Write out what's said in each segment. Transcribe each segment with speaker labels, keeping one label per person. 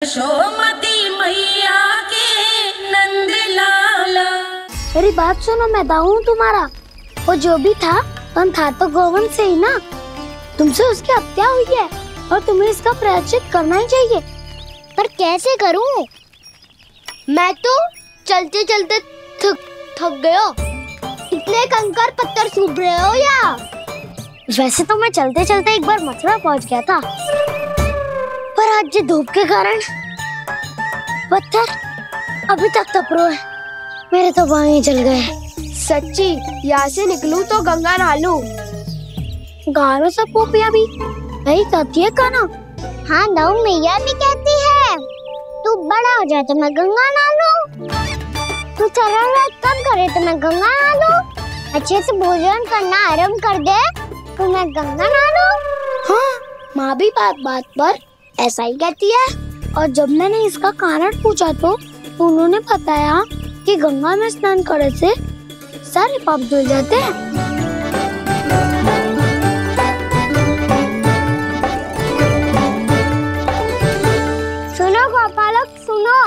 Speaker 1: यशोमती मैया के नंद लाला।
Speaker 2: मेरी बात सुनो, मैं दाऊ हूँ तुम्हारा। वो जो भी था था तो गोवंश से ही ना। तुमसे उसकी हत्या हुई है और तुम्हें इसका प्रायश्चित करना ही चाहिए। पर कैसे करूं? मैं तो चलते चलते थक गया। इतने कंकर पत्थर सूख रहे हो या? वैसे तो मैं चलते चलते एक बार मथुरा पहुंच गया था, पर आज ये धूप के कारण पत्थर अभी तक तप रहे हैं। मेरे तो बाएं ही जल गए।
Speaker 3: सच्ची, यहाँ से निकलूं तो गंगा नहा लूं।
Speaker 2: गारो सब पोपिया भी यही कहती है काना। हाँ, दाऊ मैया भी कहती है तू बड़ा हो जाए तो मैं गंगा नहा लूं, तू शरारत कम करे तो मैं गंगा नहा लूं, अच्छे से भोजन करना आरंभ कर दे तो मैं गंगा नहा लूं। हाँ, माँ भी बात बात पर ऐसा ही कहती है। और जब मैंने इसका कारण पूछा तो उन्होंने बताया कि गंगा में स्नान करने से सारे पाप धुल जाते हैं। सुनो गोपालक, सुनो,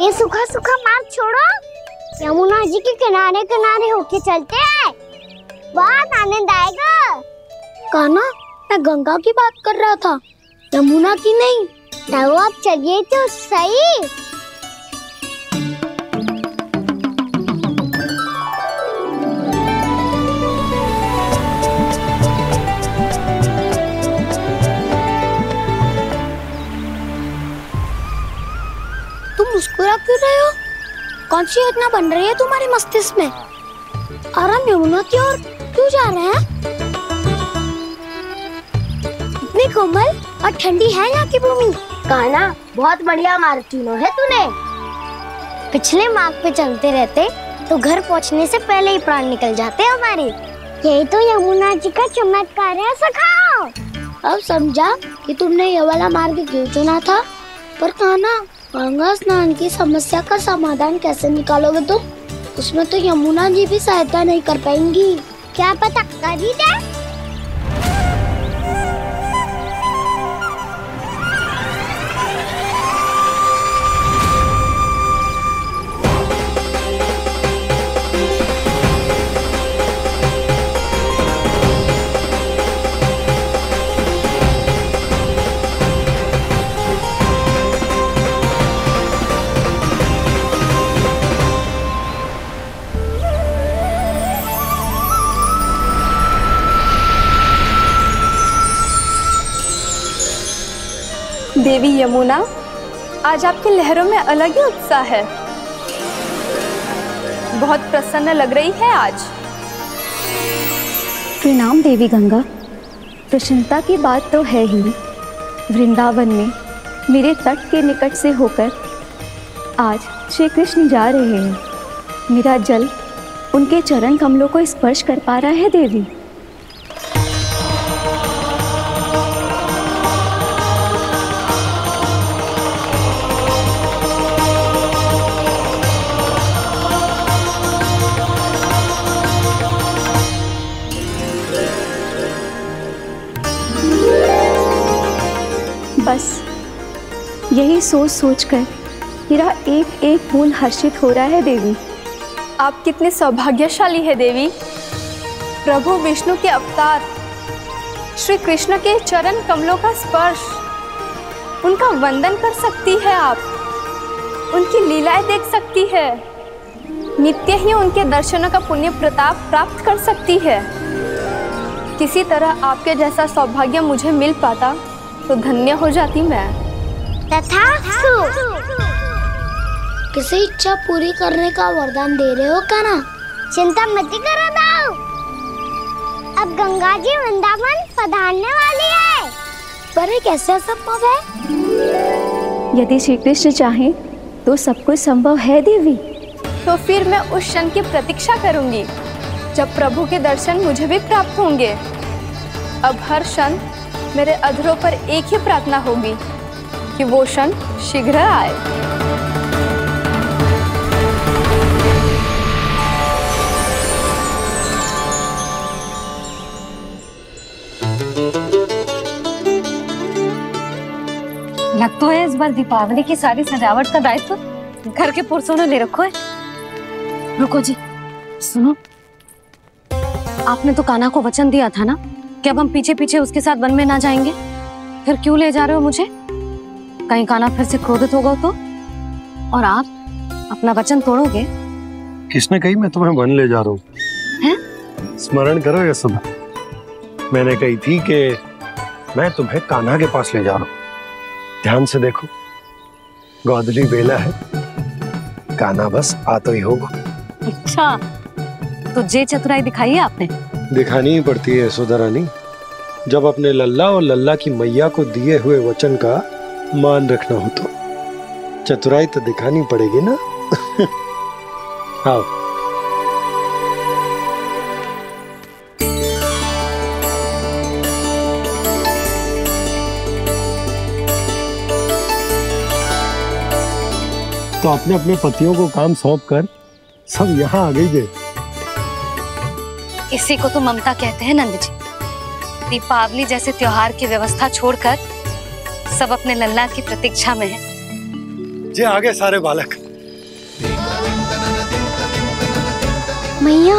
Speaker 2: ये सूखा सूखा मार्ग छोड़ो, यमुना जी के किनारे किनारे होके चलते हैं, बहुत आनंद आएगा। कान्हा, मैं गंगा की बात कर रहा था, यमुना की नहीं। तो आप चलिए तो सही। मुस्कुरा क्यों रहे हो? कौन सी योजना बन रही है तुम्हारे मस्तिष्क में? और हम यमुना की ओर क्यों जा रहे हैं? इतनी कोमल और ठंडी है यहाँ की भूमि।
Speaker 3: कान्हा, बहुत बढ़िया मार्ग चुना है तूने।
Speaker 2: पिछले मार्ग पे चलते रहते तो घर पहुँचने से पहले ही प्राण निकल जाते हमारे। यही तो यमुना जी का चमत्कार है सखा। अब समझा कि तुमने ये वाला मार्ग क्यों चुना था। पर कान्हा, गंगा स्नान की समस्या का समाधान कैसे निकालोगे तुम? उसमें तो यमुना जी भी सहायता नहीं कर पाएंगी। क्या पता कर ही दे।
Speaker 4: देवी यमुना, आज आपकी लहरों में अलग ही उत्साह है। बहुत प्रसन्न लग रही है आज।
Speaker 5: प्रणाम देवी गंगा। प्रसन्नता की बात तो है ही। वृंदावन में मेरे तट के निकट से होकर आज श्री कृष्ण जा रहे हैं। मेरा जल उनके चरण कमलों को स्पर्श कर पा रहा है देवी। बस यही सोच सोचकर मेरा एक एक बूंद हर्षित हो रहा है देवी।
Speaker 4: आप कितने सौभाग्यशाली है देवी। प्रभु विष्णु के अवतार श्री कृष्ण के चरण कमलों का स्पर्श, उनका वंदन कर सकती है आप, उनकी लीलाएं देख सकती है, नित्य ही उनके दर्शनों का पुण्य प्रताप प्राप्त कर सकती है। किसी तरह आपके जैसा सौभाग्य मुझे मिल पाता तो धन्य हो जाती मैं।
Speaker 2: तथास्तु। किसी इच्छा पूरी करने का वरदान दे रहे हो कान्हा? चिंता मत करो दाऊ, अब गंगा जी वृंदावन पधारने वाली है। पर ये कैसे संभव है?
Speaker 5: यदि श्री कृष्ण चाहे तो सब कुछ संभव है देवी।
Speaker 4: तो फिर मैं उस क्षण की प्रतीक्षा करूंगी जब प्रभु के दर्शन मुझे भी प्राप्त होंगे। अब हर क्षण मेरे अधरों पर एक ही प्रार्थना होगी कि वो क्षण शीघ्र आए।
Speaker 6: लग तो है इस बार दीपावली की सारी सजावट का दायित्व घर के पुरुषों ने ले रखो है। रुको जी, सुनो, आपने तो कान्हा को वचन दिया था ना कि अब हम पीछे पीछे उसके साथ वन में ना जाएंगे, फिर क्यों ले जा रहे हो मुझे? कहीं कान्हा फिर से क्रोधित होगा तो? और आप अपना वचन तोड़ोगे?
Speaker 7: किसने कही मैं तुम्हें वन ले जा रहा हूँ? स्मरण करो यशोदा, मैंने कही थी कि मैं तुम्हें कान्हा के पास ले जा रहा हूँ। ध्यान से देखो, गोदली बेला है, कान्हा बस आ तो ही होगा।
Speaker 6: अच्छा, तो जे चतुराई दिखाई है आपने?
Speaker 7: दिखानी ही पड़ती है यशोदा रानी, जब अपने लल्ला और लल्ला की मैया को दिए हुए वचन का मान रखना हो तो चतुराई तो दिखानी पड़ेगी ना। आओ। तो अपने अपने पतियों को काम सौंप कर सब यहाँ आ गई थे।
Speaker 6: इसी को तो ममता कहते हैं नंद जी। दीपावली जैसे त्योहार की व्यवस्था छोड़कर सब अपने लल्ला की प्रतीक्षा में हैं।
Speaker 7: जे आगे सारे बालक।
Speaker 2: मैया,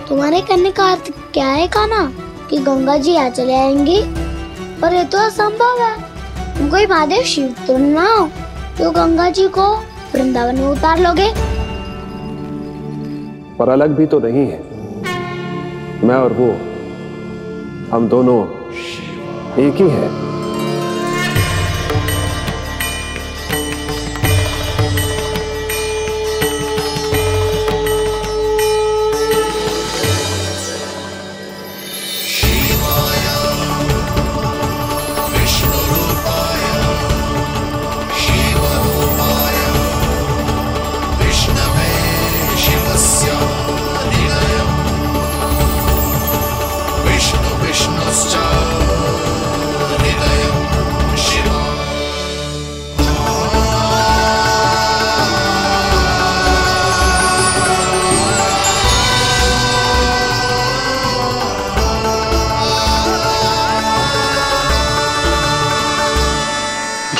Speaker 2: तुम्हारे करने का अर्थ क्या है कान्हा? कि गंगा जी आ चले आएंगी? पर ये तो असंभव है। तुम कोई महादेव शिव तो ना हो तो गंगा जी को वृंदावन में उतार लोगे?
Speaker 8: पर अलग भी तो नहीं है, मैं और वो, हम दोनों एक ही हैं।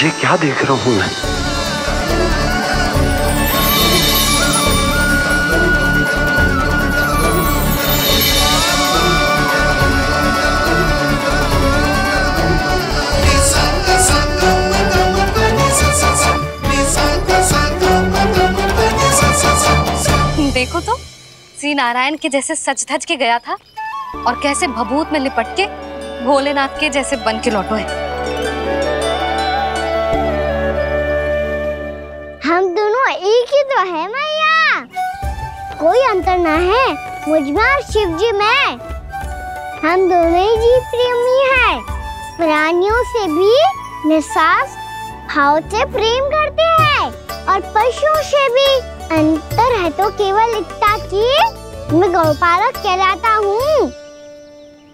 Speaker 7: ये क्या देख रहा हूँ मैं?
Speaker 6: देखो तो, श्री नारायण के जैसे सज धज के गया था और कैसे भभूत में लिपट के भोलेनाथ के जैसे बन के लौटो है।
Speaker 2: हम दोनों एक ही तो है मैया, कोई अंतर ना है मुझ में और शिव जी में। हम दोनों ही जीव प्रेमी हैं, प्राणियों से भी निस्वार्थ भाव से प्रेम करते हैं और पशुओं से भी। अंतर है तो केवल इतना कि मैं गौपालक कहलाता हूँ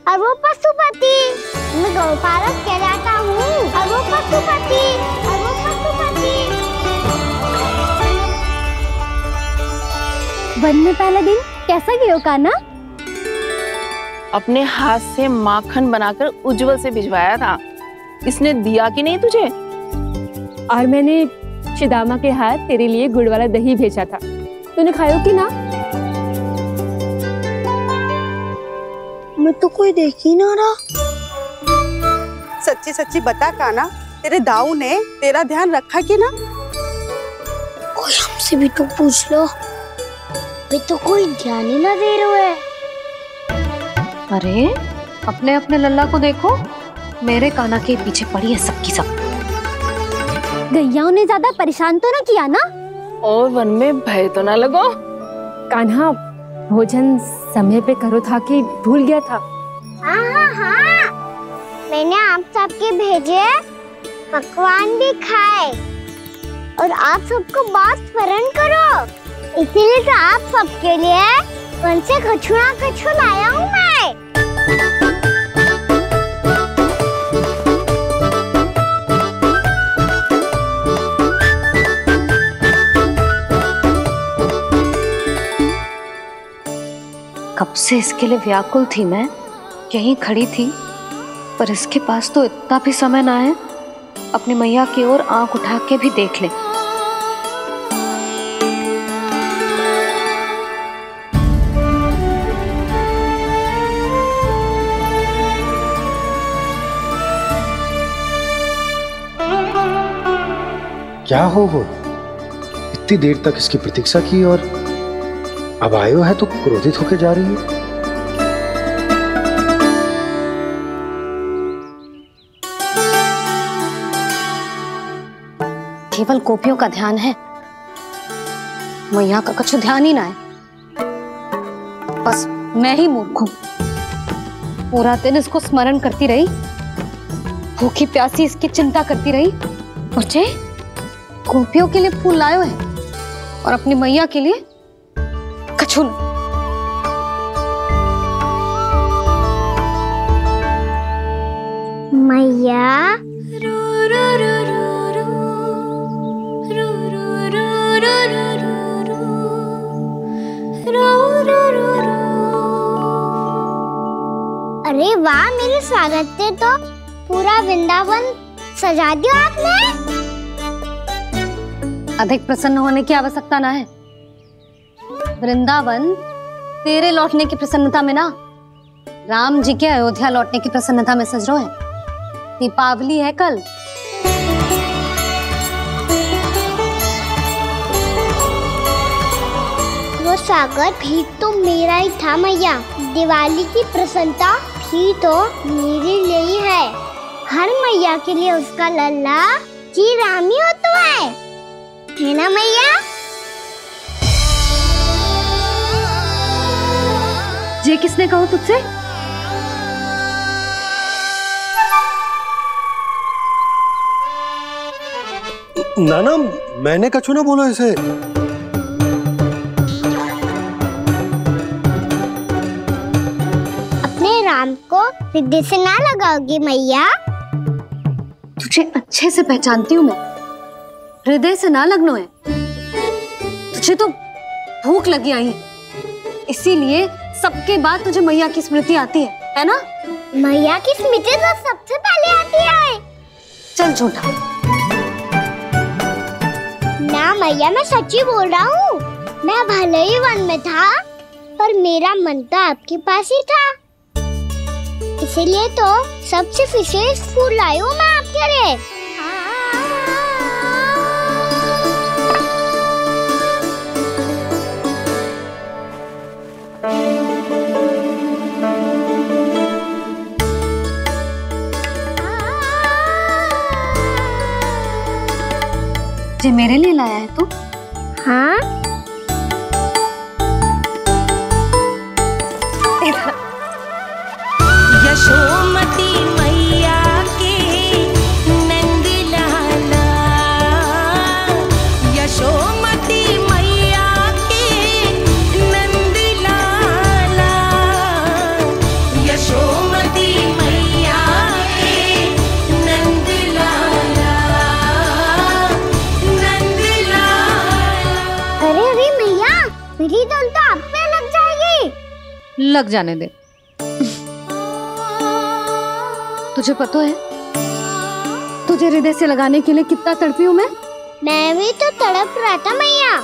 Speaker 2: और वो पशुपति। मैं गौपालक कहलाता हूँ और वो पशुपति।
Speaker 5: वन में पहला दिन कैसा गया कान्हा?
Speaker 1: अपने हाथ से माखन बनाकर उज्जवल से भिजवाया था। इसने दिया कि नहीं तुझे?
Speaker 5: और मैंने शिदामा के हाथ तेरे लिए गुड़ वाला दही भेजा था, तूने खाया कि ना?
Speaker 2: मैं तो कोई देख ही ना रहा।
Speaker 9: सच्ची सच्ची बता कान्हा, तेरे दाऊ ने तेरा ध्यान रखा कि ना?
Speaker 2: कोई हमसे भी तो पूछ लो, वे तो कोई ध्यान ही ना दे रहे हैं।
Speaker 6: अरे अपने अपने लल्ला को देखो, मेरे कान्हा के पीछे पड़ी है सबकी सब।
Speaker 2: गैयाओं ने ज्यादा परेशान तो ना किया ना?
Speaker 1: और वन में भय तो ना लगो?
Speaker 5: कान्हा भोजन समय पे करो था कि भूल गया था?
Speaker 2: हाँ, मैंने आप सबके भेजे पकवान भी खाए और आप सबको बात स्मरण करो, इसीलिए तो आप सबके लिए वन से कछुआ लाया हूँ मैं।
Speaker 6: कब से इसके लिए व्याकुल थी मैं, यहीं खड़ी थी, पर इसके पास तो इतना भी समय ना है अपनी मैया की ओर आंख उठा के भी देख ले।
Speaker 7: क्या हो वो? इतनी देर तक इसकी प्रतीक्षा की और अब आयो है तो क्रोधित होकर जा रही है।
Speaker 6: केवल गोपियों का ध्यान है, मैया का कुछ ध्यान ही ना है। बस मैं ही मूर्ख हूं, पूरा दिन इसको स्मरण करती रही, भूखी प्यासी इसकी चिंता करती रही, और जे गोपियों के लिए फूल लायो है और अपनी मैया के लिए कछु न।
Speaker 2: मैया अरे वाह, मेरे स्वागत से तो पूरा वृंदावन सजा दिया आपने।
Speaker 6: अधिक प्रसन्न होने की आवश्यकता ना है। वृंदावन तेरे लौटने की प्रसन्नता में ना, राम जी के अयोध्या लौटने की प्रसन्नता में सज रहे हैं। दीपावली है कल।
Speaker 2: वो स्वागत भी तो मेरा ही था मैया। दिवाली की प्रसन्नता भी तो मेरे लिए ही है। हर मैया के लिए उसका लल्ला जी राम ही होता है ना मैया?
Speaker 6: ये किसने कहा तुझसे?
Speaker 7: नाना, मैंने कछु ना बोला इसे।
Speaker 2: अपने राम को हृदय से ना लगाओगी मैया?
Speaker 6: तुझे अच्छे से पहचानती हूँ मैं, हृदय से ना लगनो है। तुझे तो भूख लगी आई, इसीलिए सबके बाद तुझे मैया की स्मृति आती है ना?
Speaker 2: मैया की स्मृति तो सबसे पहले आती है।
Speaker 6: चल झूठा।
Speaker 2: ना मैया, मैं सच्ची बोल रहा हूँ। मैं भले ही वन में था, पर मेरा मन तो आपके पास ही था। इसीलिए तो सबसे विशेष फूल लाई हूँ मैं आपके लिए।
Speaker 6: जे मेरे लिए लाया है तू?
Speaker 2: हाँ।
Speaker 10: यशोमती मैया के नंद लाला, यशोमती मैया के नंद लाला, यशोमती मैया के नंद लाला, नंद लाला।
Speaker 2: अरे अरे मैया, मेरी धुन तो आप पे लग जाएगी।
Speaker 6: लग जाने दे। तुझे पता है तुझे हृदय से लगाने के लिए कितना तड़पी हूँ
Speaker 2: मैं भी तो तड़प रहा था मैया,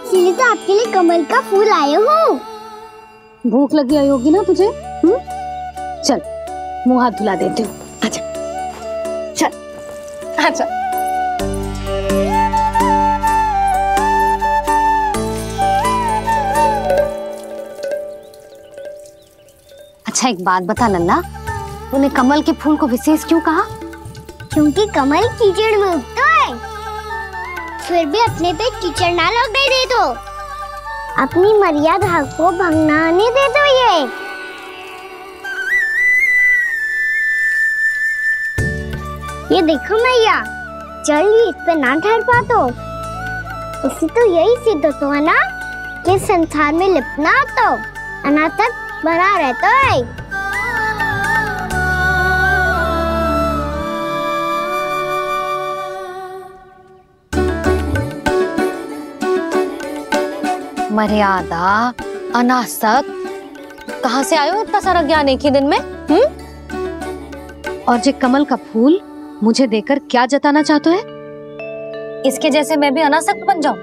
Speaker 2: इसलिए तो आपके लिए कमल का फूल आया हूँ।
Speaker 6: भूख लगी आई होगी ना तुझे? चल मुंह हाथ धुला देती हूँ। आजा चल आजा। अच्छा एक बात बता लल्ला, तूने कमल के फूल को विशेष क्यों कहा?
Speaker 2: क्योंकि कमल कीचड़ में उगता है, फिर भी अपने पे कीचड़ ना लगने दे दो। अपनी मर्यादा को भंग ना आने दे दो। ये देखो मैया, जल भी इस पे ना ठहर पा तो इससे तो यही सिद्ध होता है ना कि संसार में लिपना तो अनाथक बना रहता है।
Speaker 6: मर्यादा अनासक, कहाँ से आयो इतना सारा ज्ञान एक ही दिन में? और ये कमल का फूल मुझे देकर क्या जताना चाहते है? इसके जैसे मैं भी अनासक्त बन जाऊं?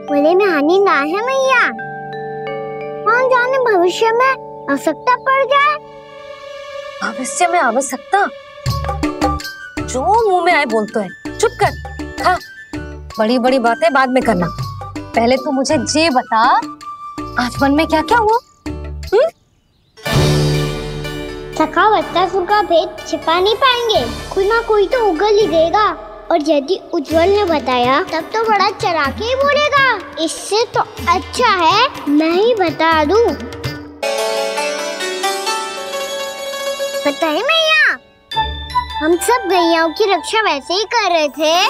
Speaker 2: बोले में हानि ना है मैया, कौन जाने भविष्य में आवश्यकता पड़ जाए।
Speaker 6: भविष्य में आवश्यकता? जो मुंह में आए बोलते हैं, चुप कर। हाँ, बड़ी बड़ी बातें बाद में करना, पहले तू मुझे ये बता आज मन में क्या क्या हुआ?
Speaker 2: सखा बच्चा का भेद छिपा नहीं पाएंगे, कोई ना कोई तो उगल ही देगा। और यदि उज्जवल ने बताया तब तो बड़ा चढ़ा के ही बोलेगा। इससे तो अच्छा है मैं ही बता दूं। पता है मैया, हम सब गैयाओं की रक्षा वैसे ही कर रहे थे,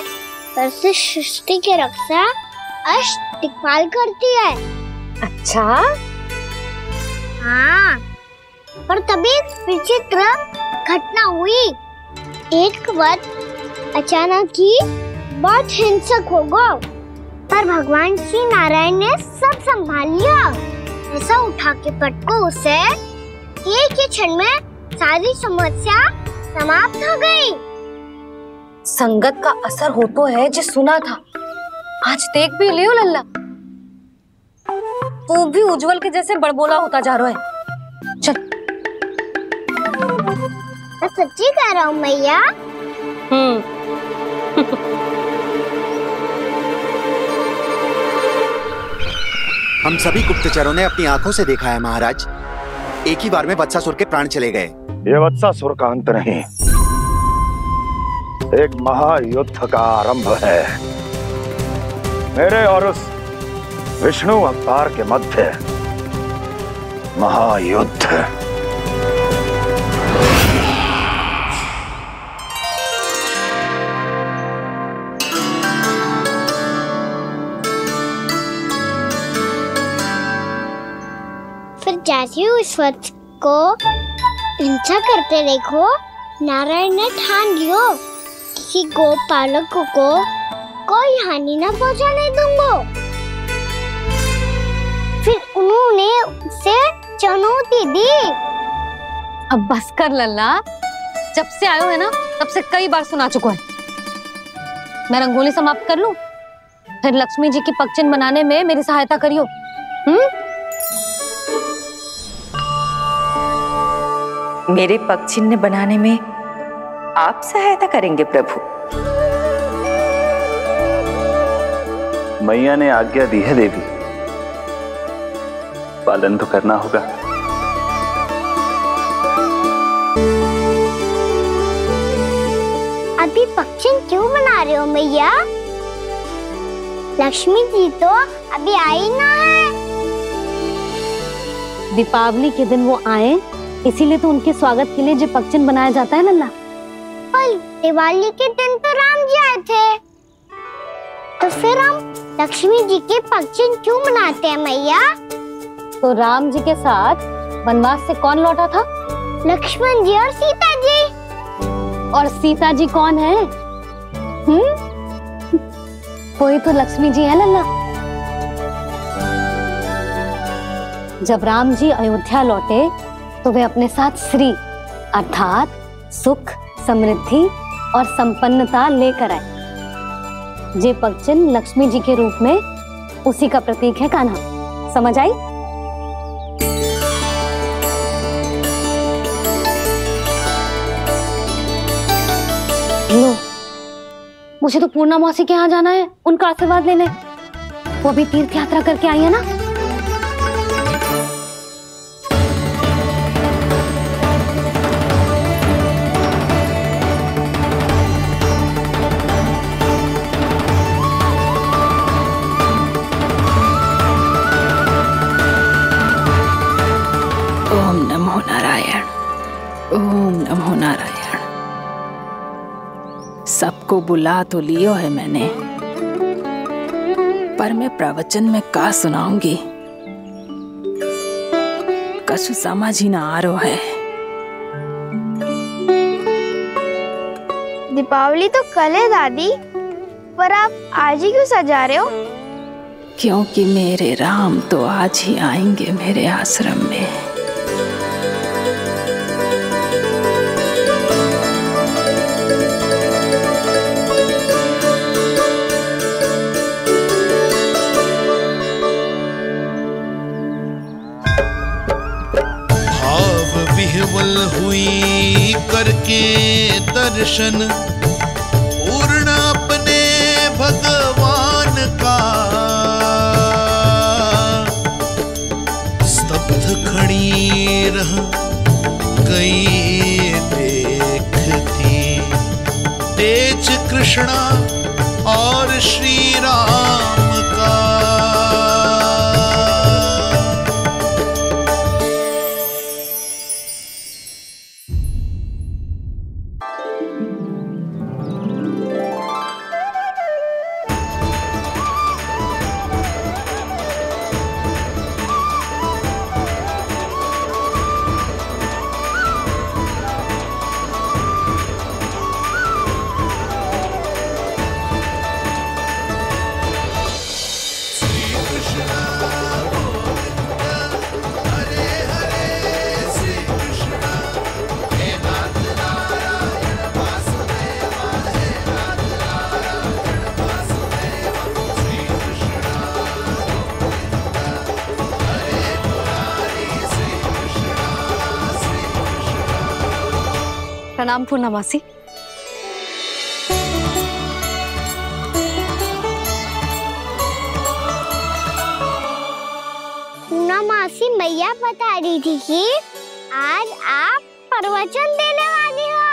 Speaker 2: पर से सृष्टि की रक्षा दिक्पाल करती है।
Speaker 6: अच्छा?
Speaker 2: हाँ, पर तभी विचित्र घटना हुई। एक वक्त अचानक ही बहुत हिंसक हो गया, पर भगवान श्री नारायण ने सब संभाल लिया। ऐसा उठा के पटको उसे, एक ही क्षण में सारी समस्या समाप्त हो गई।
Speaker 6: संगत का असर हो तो है जो सुना था, आज देख भी लियो लल्ला, तू भी उज्जवल के जैसे बड़बोला होता जा रहा है। चल।
Speaker 2: मैं सच्ची कह रहा हूँ मैया।
Speaker 11: हम सभी गुप्तचरों ने अपनी आंखों से देखा है महाराज, एक ही बार में वत्सासुर के प्राण चले गए।
Speaker 12: ये वत्सासुर का अंत नहीं, एक महायुद्ध का आरंभ है। मेरे और उस विष्णु अवतार के मध्य महायुद्ध।
Speaker 2: फिर जैसे ही उस वत्स को हिंसा करते देखो, नारायण ने ठान लियो किसी गोपालक को कोई हानि न पहुंचाने दूंगा। फिर उन्होंने उसे चुनौती दी।
Speaker 6: अब बस कर लल्ला, जब से आयो है ना तब से कई बार सुना चुका है। मैं रंगोली समाप्त कर लूं, फिर लक्ष्मी जी की पगचिन बनाने में मेरी सहायता करियो।
Speaker 13: मेरे पगचिन्ह बनाने में आप सहायता करेंगे प्रभु?
Speaker 12: मैया ने आज्ञा दी है देवी, पालन तो करना होगा।
Speaker 2: अभी पक्षी क्यों बना रहे हो मैया? लक्ष्मी जी तो अभी आई ना है।
Speaker 6: दीपावली के दिन वो आए, इसीलिए तो उनके स्वागत के लिए जो पगचिन बनाया जाता है लल्ला।
Speaker 2: पर दिवाली के दिन तो राम जी आए थे, तो फिर हम लक्ष्मी जी के पगचिन क्यों बनाते हैं मैया?
Speaker 6: तो राम जी के साथ वनवास से कौन लौटा था?
Speaker 2: लक्ष्मण जी और सीता जी।
Speaker 6: और सीता जी कौन है? कोई तो लक्ष्मी जी है लल्ला। जब राम जी अयोध्या लौटे तो वे अपने साथ श्री अर्थात सुख, समृद्धि और संपन्नता लेकर आए। जे पगचिन लक्ष्मी जी के रूप में उसी का प्रतीक है कान्हा। समझ आई? लो, मुझे तो पूर्णा मौसी के यहाँ जाना है, उनका आशीर्वाद लेने। वो भी तीर्थ यात्रा करके आई है ना।
Speaker 13: ओम नमो नारायण, ओम नमो नारायण। सबको बुला तो लियो है मैंने, पर मैं प्रवचन में का सुनाऊंगी, कछु समझ ही ना आ रहा है।
Speaker 3: दीपावली तो कल है दादी, पर आप आज ही क्यों सजा रहे हो?
Speaker 1: क्योंकि मेरे राम तो आज ही आएंगे मेरे आश्रम में।
Speaker 14: भाव विह्वल हुई करके दर्शन, पूर्ण अपने भगवान का, स्तब्ध खड़ी रह गई देखती तेज कृष्णा और श्री राम का।
Speaker 6: प्रणाम पूर्णमासी।
Speaker 2: पूर्णमासी मैया बता रही थी कि आज आप प्रवचन देने वाली हो।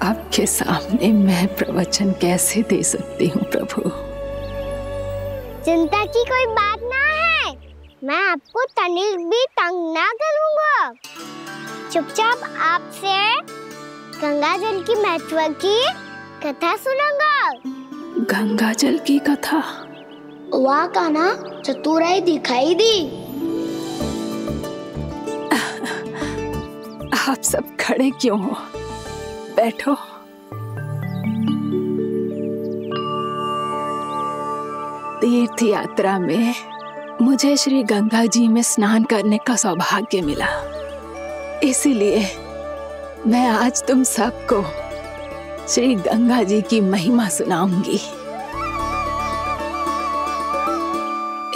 Speaker 1: आपके सामने मैं प्रवचन कैसे दे सकती हूँ प्रभु?
Speaker 2: चिंता की कोई बात ना है, मैं आपको तनिक भी तंग ना करूँगा। चुपचाप आपसे गंगा जल की महत्व की कथा सुनूंगा।
Speaker 1: गंगा जल की कथा?
Speaker 2: वाह कान्हा, चतुराई दिखाई दी।
Speaker 1: आप सब खड़े क्यों हो? बैठो। तीर्थ यात्रा में मुझे श्री गंगा जी में स्नान करने का सौभाग्य मिला, इसीलिए मैं आज तुम सबको श्री गंगा जी की महिमा सुनाऊंगी।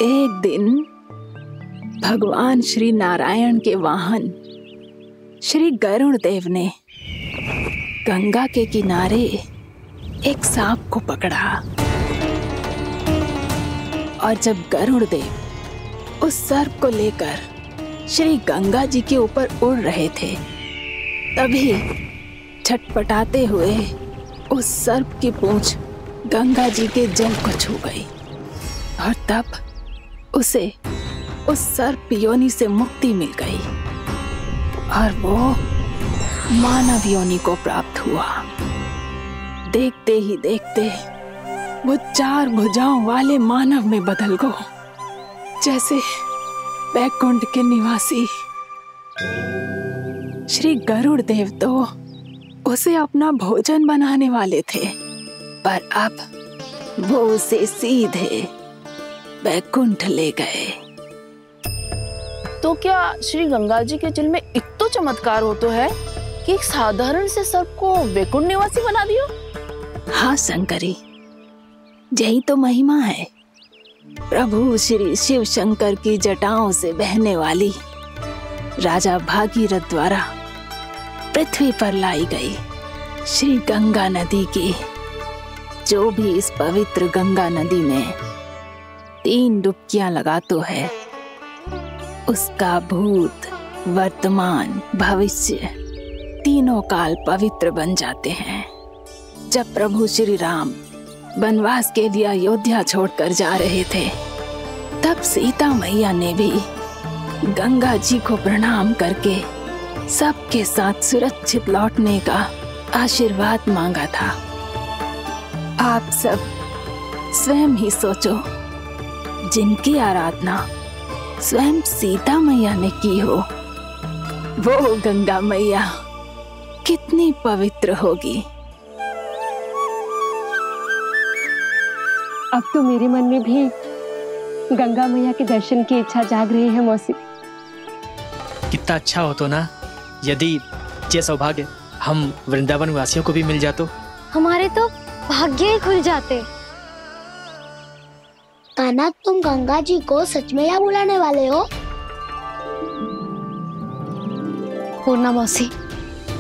Speaker 1: एक दिन भगवान श्री नारायण के वाहन श्री गरुड़ देव ने गंगा के किनारे एक सांप को पकड़ा, और जब गरुड़ देव उस सर्प को लेकर श्री गंगा जी के ऊपर उड़ रहे थे, तभी छटपटाते हुए उस सर्प की पूंछ गंगा जी के जल को छू गई, और तब उसे उस सर्प योनि से मुक्ति मिल गई और वो मानव योनि को प्राप्त हुआ। देखते ही देखते वो 4 भुजाओं वाले मानव में बदल गया, जैसे बैकुंठ के निवासी। श्री गरुड़ देव तो उसे अपना भोजन बनाने वाले थे, पर अब वो उसे सीधे बैकुंठ ले गए। तो क्या श्री गंगा जी के जल में इतना चमत्कार हो तो है कि एक साधारण से सर्प को बैकुंठ निवासी बना दियो?
Speaker 15: हाँ शंकरी, यही तो महिमा है। प्रभु श्री शिव शंकर की जटाओं से बहने वाली राजा भागीरथ द्वारा पृथ्वी पर लाई गई श्री गंगा नदी की, जो भी इस पवित्र गंगा नदी में 3 डुबकियां लगातो है, उसका भूत, वर्तमान, भविष्य तीनों काल पवित्र बन जाते हैं। जब प्रभु श्री राम वनवास के लिए अयोध्या छोड़कर जा रहे थे, तब सीता मैया ने भी गंगा जी को प्रणाम करके सबके साथ सुरक्षित लौटने का आशीर्वाद मांगा था। आप सब स्वयं ही सोचो, जिनकी आराधना स्वयं सीता मैया ने की हो, वो गंगा मैया कितनी पवित्र होगी।
Speaker 6: अब तो मेरे मन में भी
Speaker 5: गंगा मैया के दर्शन की इच्छा जाग रही है मौसी।
Speaker 16: कितना अच्छा हो तो ना यदि ये सौभाग्य हम वृंदावन वासियों को भी मिल जातो।
Speaker 2: हमारे तो भाग्य ही खुल जाते। कान्हा, तुम गंगा जी को सच में यहाँ बुलाने वाले हो?
Speaker 6: पूर्णा मौसी,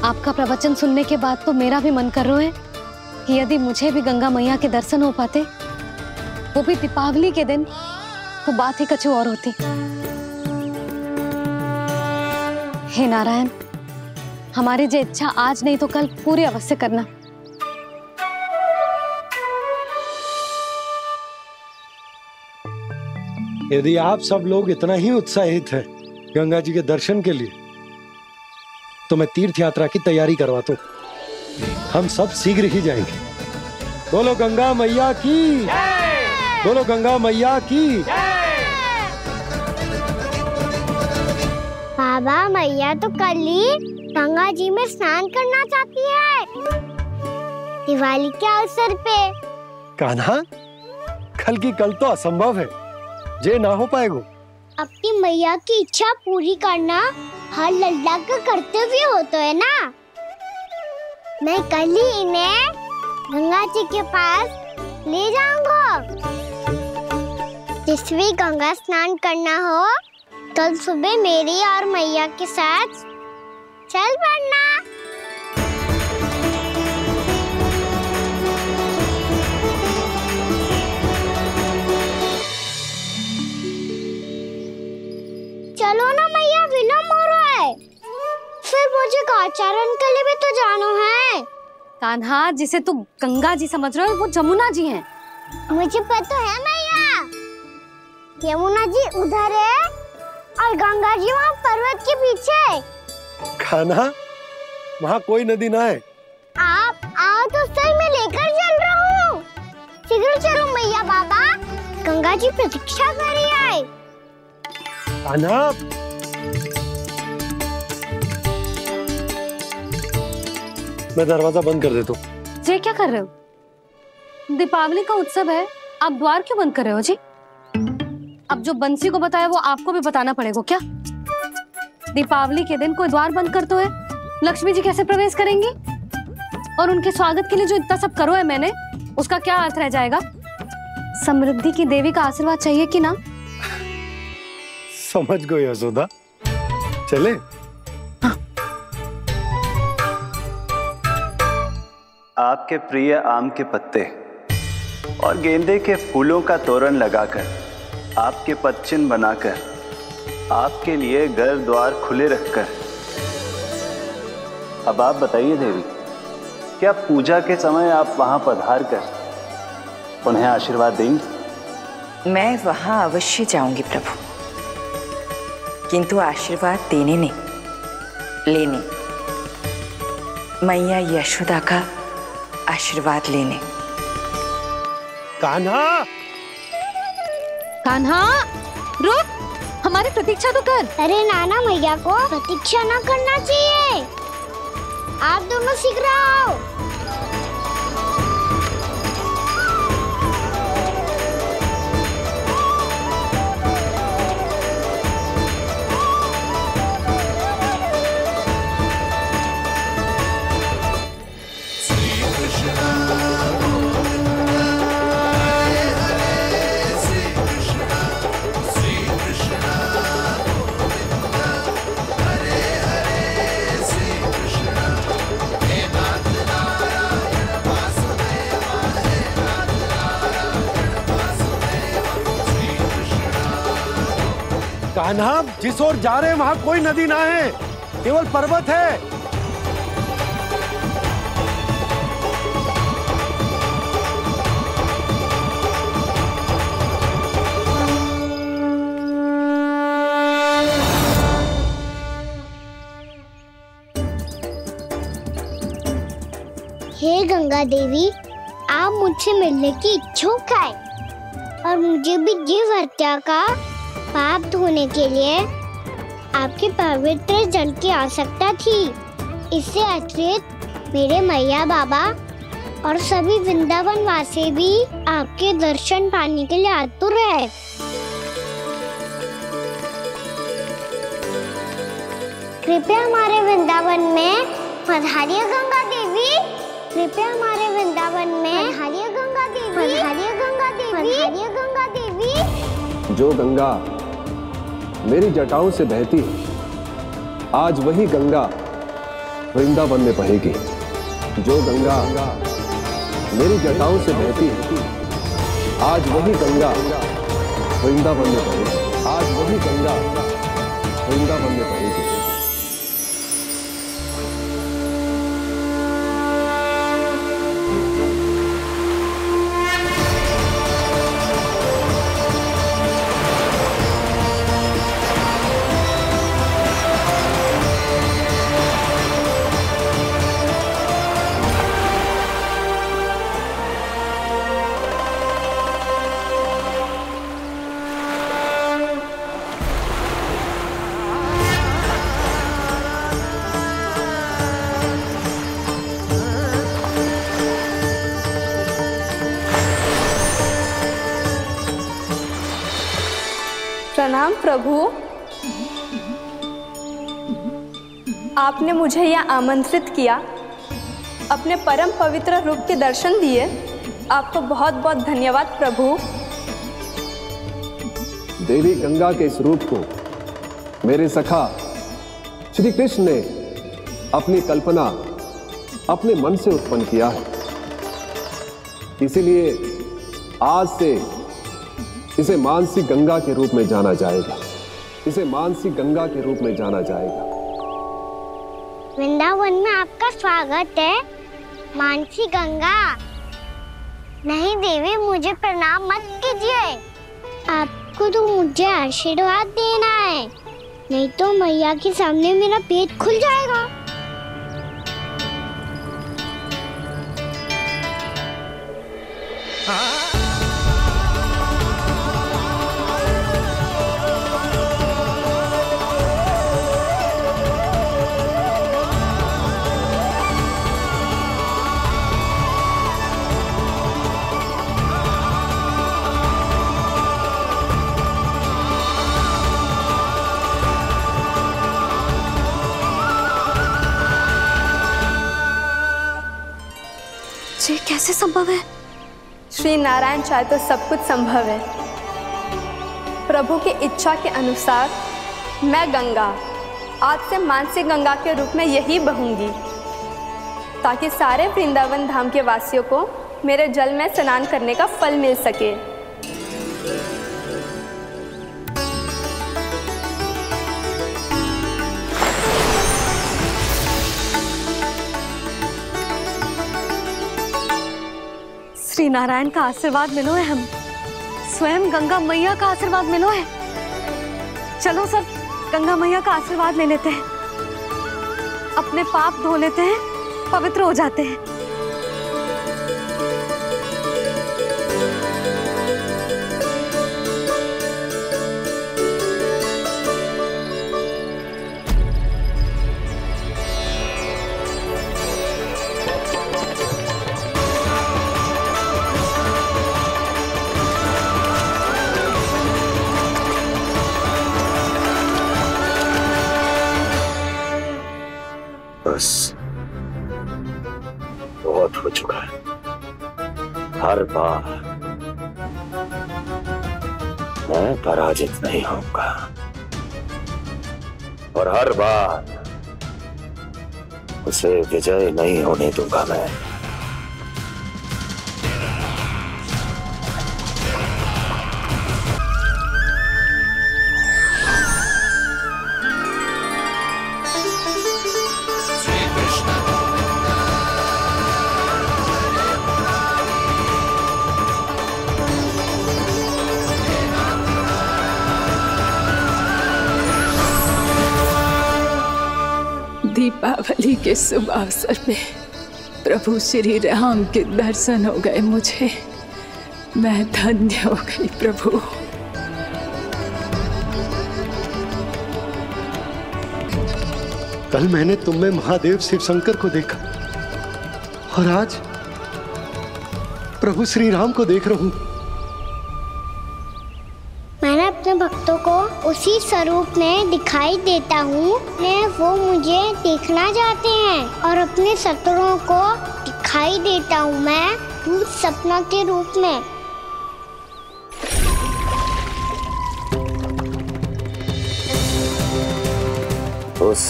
Speaker 6: आपका प्रवचन सुनने के बाद तो मेरा भी मन कर रहा है कि यदि मुझे भी गंगा मैया के दर्शन हो पाते, वो भी दीपावली के दिन, तो बात ही कुछ और होती। हे नारायण, हमारी जो इच्छा आज नहीं तो कल पूरी अवश्य करना।
Speaker 7: यदि आप सब लोग इतना ही उत्साहित हैं गंगा जी के दर्शन के लिए, तो मैं तीर्थ यात्रा की तैयारी करवाता हूँ। हम सब शीघ्र ही जाएंगे। बोलो गंगा मैया की, बोलो गंगा मैया की।
Speaker 2: बाबा, मैया तो कल ही गंगा जी में स्नान करना चाहती है, दिवाली के अवसर पे।
Speaker 7: कान्हा, कल की कल तो असंभव है, जे ना हो पाएगा।
Speaker 2: अपनी मैया की इच्छा पूरी करना हर लल्ला का कर्तव्य होता है ना। मैं कल ही इन्हें गंगा जी के पास ले जाऊंगा। जिस भी गंगा स्नान करना हो, कल सुबह मेरी और मैया के साथ चल पड़ना। चलो ना मैया, विलम्ब हो रहा है। फिर मुझे आचरण के लिए भी तो जाना है।
Speaker 6: कान्हा, जिसे तू गंगा जी समझ रहे हो, वो जमुना जी हैं।
Speaker 2: मुझे पता है मैया, यमुना जी उधर है और गंगा जी वहाँ पर्वत के पीछे।
Speaker 7: कान्हा, वहाँ कोई नदी ना है।
Speaker 2: आप आओ तो सही, मैं लेकर चल रहा हूँ। शीघ्र चलो मैया। बाबा, गंगा जी प्रतीक्षा कर रही है।
Speaker 7: कान्हा, मैं दरवाजा बंद कर देता हूँ।
Speaker 6: जी क्या कर रहे हो? दीपावली का उत्सव है, आप द्वार क्यों बंद कर रहे हो जी? अब जो बंसी को बताया वो आपको भी बताना पड़ेगा क्या? दीपावली के दिन कोई द्वार बंद कर तो है, लक्ष्मी जी कैसे प्रवेश करेंगी? और उनके स्वागत के लिए जो इतना सब करो है मैंने, उसका क्या अर्थ रह जाएगा? समृद्धि की देवी का आशीर्वाद चाहिए कि ना?
Speaker 7: समझ गई यशोदा, चले।
Speaker 17: आपके प्रिय आम के पत्ते और गेंदे के फूलों का तोरण लगाकर, आपके पदचिन्ह बनाकर, आपके लिए घर द्वार खुले रखकर, अब आप बताइए देवी, क्या पूजा के समय आप वहां पधार कर उन्हें आशीर्वाद देंगी?
Speaker 13: मैं वहां अवश्य जाऊंगी प्रभु, किंतु आशीर्वाद देने नहीं, लेने, मैया यशोदा का आशीर्वाद लेने।
Speaker 7: कान्हा,
Speaker 6: कान्हा, रुक, हमारी प्रतीक्षा तो कर।
Speaker 2: अरे नाना, मैया को प्रतीक्षा ना करना चाहिए। आप दोनों शीघ्र आओ।
Speaker 7: कान्हा, जिस ओर जा रहे हैं वहां कोई नदी ना है, केवल पर्वत है।
Speaker 2: हे गंगा देवी, आप मुझसे मिलने की इच्छुक है और मुझे भी जीव हत्या का पाप धोने के लिए आपके पवित्र जल की आवश्यकता थी। इससे अतिरिक्त मेरे मैया बाबा और सभी वृंदावन वासी भी आपके दर्शन पाने के लिए आतुर है। कृपया हमारे वृंदावन में पधारिए गंगा देवी। कृपया हमारे वृंदावन में पधारिए गंगा देवी। पधारिए गंगा देवी। पधारिए गंगा देवी।
Speaker 8: जो गंगा मेरी जटाओं से बहती है, आज वही गंगा वृंदावन में बहेगी। जो गंगा मेरी जटाओं से बहती है, आज वही गंगा वृंदावन में बहेगी। आज वही गंगा वृंदावन में बहेगी।
Speaker 4: प्रणाम प्रभु। आपने मुझे यह आमंत्रित किया, अपने परम पवित्र रूप के दर्शन दिए। आपको बहुत बहुत धन्यवाद प्रभु।
Speaker 8: देवी गंगा के इस रूप को मेरे सखा श्री कृष्ण ने अपनी कल्पना अपने मन से उत्पन्न किया है। इसीलिए आज से इसे मानसी गंगा के रूप में जाना जाएगा। इसे मानसी गंगा के रूप में जाना जाएगा।
Speaker 2: वृंदावन में आपका स्वागत है मानसी गंगा। नहीं देवी, मुझे प्रणाम मत कीजिए। आपको तो मुझे आशीर्वाद देना है, नहीं तो मैया के सामने मेरा पेट खुल जाएगा।
Speaker 6: ये कैसे संभव है?
Speaker 4: श्री नारायण चाहे तो सब कुछ संभव है। प्रभु की इच्छा के अनुसार मैं गंगा आज से मानसी गंगा के रूप में यही बहूंगी, ताकि सारे वृंदावन धाम के वासियों को मेरे जल में स्नान करने का फल मिल सके।
Speaker 6: श्री नारायण का आशीर्वाद मिलो है, हम स्वयं गंगा मैया का आशीर्वाद मिलो है। चलो सब गंगा मैया का आशीर्वाद ले लेते हैं, अपने पाप धो लेते हैं, पवित्र हो जाते हैं।
Speaker 12: बस बहुत हो चुका है। हर बार मैं पराजित नहीं होऊंगा और हर बार उसे विजय नहीं होने दूंगा मैं।
Speaker 15: दीपावली के शुभ अवसर पे प्रभु श्री राम के दर्शन हो गए मुझे। मैं धन्य हो गई प्रभु।
Speaker 7: कल मैंने तुम में महादेव शिव शंकर को देखा और आज प्रभु श्री राम को देख रहा हूं।
Speaker 2: मैंने अपने भक्तों को उसी स्वरूप में दिखाई देता हूँ वो मुझे देखना चाहते हैं और अपने शत्रुओं को दिखाई देता हूँ मैं भूत सपना के रूप में।
Speaker 12: उस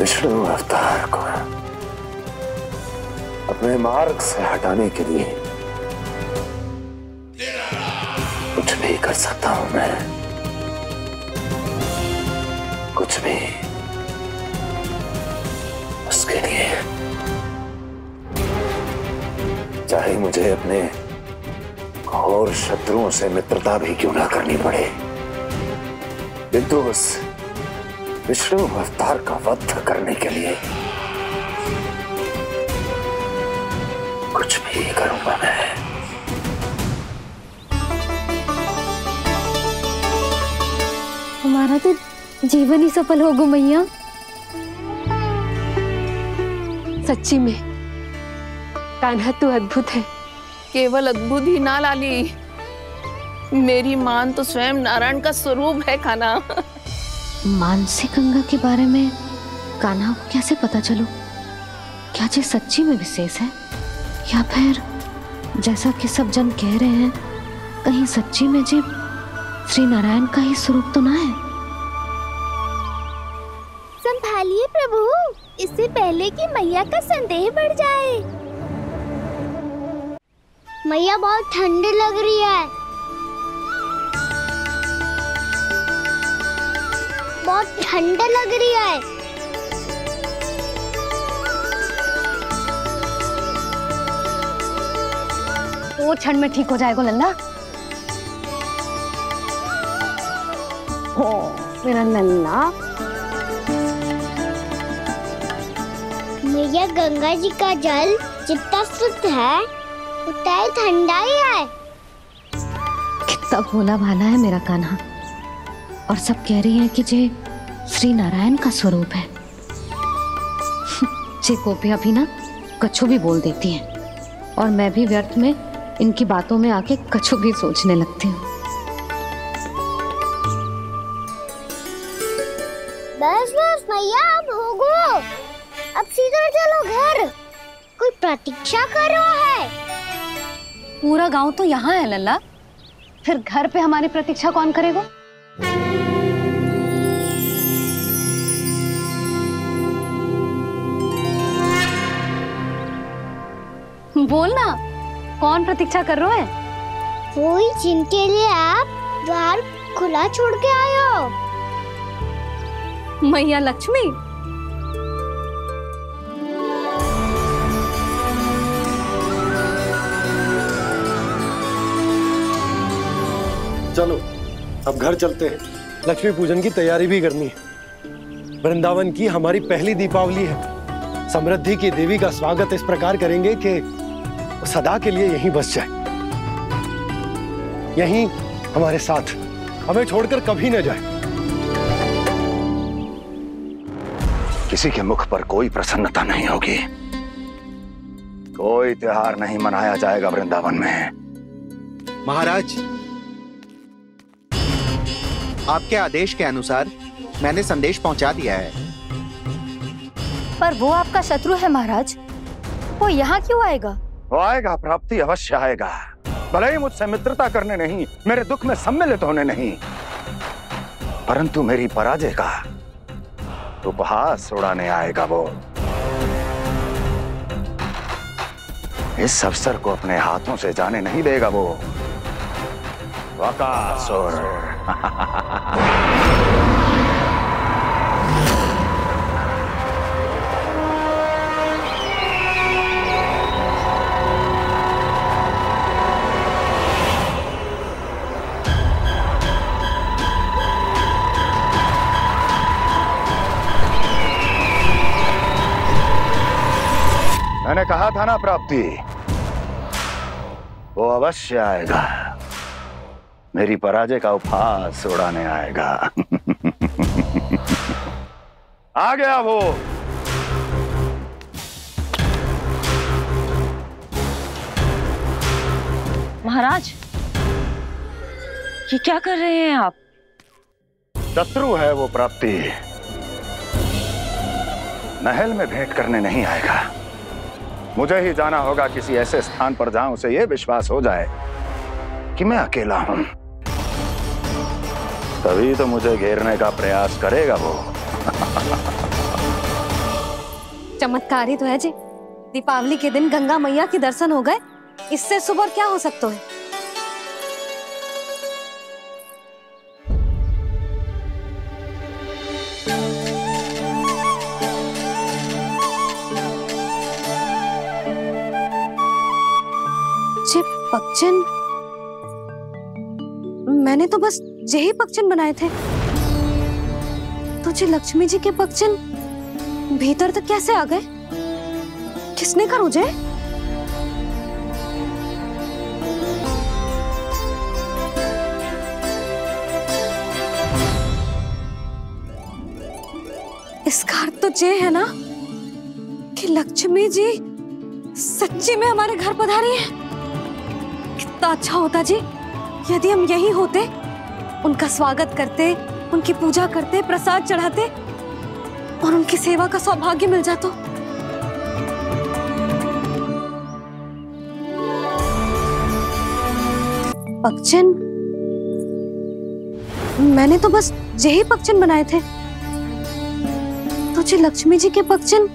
Speaker 12: विष्णु अवतार को अपने मार्ग से हटाने के लिए कुछ भी कर सकता हूं मैं, कुछ भी। उसके लिए चाहे मुझे अपने घोर शत्रुओं से मित्रता भी क्यों ना करनी पड़े, किंतु उस विष्णु अवतार का वध करने के लिए कुछ भी करूंगा मैं।
Speaker 6: हमारा तो जीवन ही सफल हो गो मैया।
Speaker 18: सच्ची में कान्हा तू अद्भुत है।
Speaker 1: केवल अद्भुत ही ना लाली, मेरी मान तो स्वयं नारायण का स्वरूप है कान्हा।
Speaker 6: मानसी गंगा के बारे में कान्हा को कैसे पता चलो? क्या ये सच्ची में विशेष है या फिर जैसा कि सब जन कह रहे हैं कहीं सच्ची में जी श्री नारायण का ही स्वरूप तो ना है?
Speaker 2: संभालिए प्रभु, इससे पहले कि मैया का संदेह बढ़ जाए। मैया बहुत ठंडी लग रही है, बहुत ठंडा लग रही है।
Speaker 6: वो ठंड में ठीक हो जाएगा लल्ला। हो मेरा लल्ला।
Speaker 2: मैया गंगा जी का जल जितना शुद्ध है उतना ही ठंडा ही है।
Speaker 6: कितना भोला भाला है मेरा कान्हा। और सब कह रही हैं कि जे श्री नारायण का स्वरूप है। जे गोपियां भी ना कछु भी बोल देती हैं और मैं भी व्यर्थ में इनकी बातों में आके कछु भी सोचने लगती हूँ।
Speaker 2: बस बस मैया, अब होगो, अब सीधा चलो घर। कोई प्रतीक्षा कर रहा है।
Speaker 6: पूरा गांव तो यहाँ है लल्ला, फिर घर पे हमारी प्रतीक्षा कौन करेगा? बोलना, कौन प्रतीक्षा कर रहे हैं?
Speaker 2: वही जिनके लिए आप द्वार खुला छोड़ के आए हो।
Speaker 6: मैया लक्ष्मी।
Speaker 7: चलो अब घर चलते हैं, लक्ष्मी पूजन की तैयारी भी करनी है। वृंदावन की हमारी पहली दीपावली है। समृद्धि की देवी का स्वागत इस प्रकार करेंगे कि सदा के लिए यहीं बस जाए, यहीं हमारे साथ, हमें छोड़कर कभी न जाए।
Speaker 12: किसी के मुख पर कोई प्रसन्नता नहीं होगी, कोई त्योहार नहीं मनाया जाएगा वृंदावन में।
Speaker 11: महाराज, आपके आदेश के अनुसार मैंने संदेश पहुंचा दिया है।
Speaker 4: पर वो आपका शत्रु है महाराज, वो यहाँ क्यों आएगा?
Speaker 12: वो आएगा, प्राप्ति अवश्य आएगा। भले ही मुझसे मित्रता करने नहीं, मेरे दुख में सम्मिलित होने नहीं, परंतु मेरी पराजय का उपहास उड़ाने आएगा वो। इस अवसर को अपने हाथों से जाने नहीं देगा वो बकासुर। मैंने कहा था ना प्राप्ति, वो अवश्य आएगा, मेरी पराजय का उपहास उड़ाने आएगा। आ गया वो।
Speaker 6: महाराज,
Speaker 13: ये क्या कर रहे हैं आप?
Speaker 12: शत्रु है वो प्राप्ति, महल में भेंट करने नहीं आएगा। मुझे ही जाना होगा किसी ऐसे स्थान पर जहां उसे यह विश्वास हो जाए कि मैं अकेला हूं, तभी तो मुझे घेरने का प्रयास करेगा वो।
Speaker 6: चमत्कार ही तो है जी, दीपावली के दिन गंगा मैया के दर्शन हो गए, इससे शुभ और क्या हो सकता है। जे पक्षन, मैंने तो बस यही पक्षन बनाए थे, तो जे लक्ष्मी जी के पक्षन भीतर तक कैसे आ गए? किसने कर मुझे? इसका अर्थ तो ये है ना कि लक्ष्मी जी सच्ची में हमारे घर पधारी है। कितना अच्छा होता जी यदि हम यही होते, उनका स्वागत करते, उनकी पूजा करते, प्रसाद चढ़ाते और उनकी सेवा का सौभाग्य मिल जाता। पक्षन, मैंने तो बस यही पक्षन बनाए थे, तो जी लक्ष्मी जी के पक्षन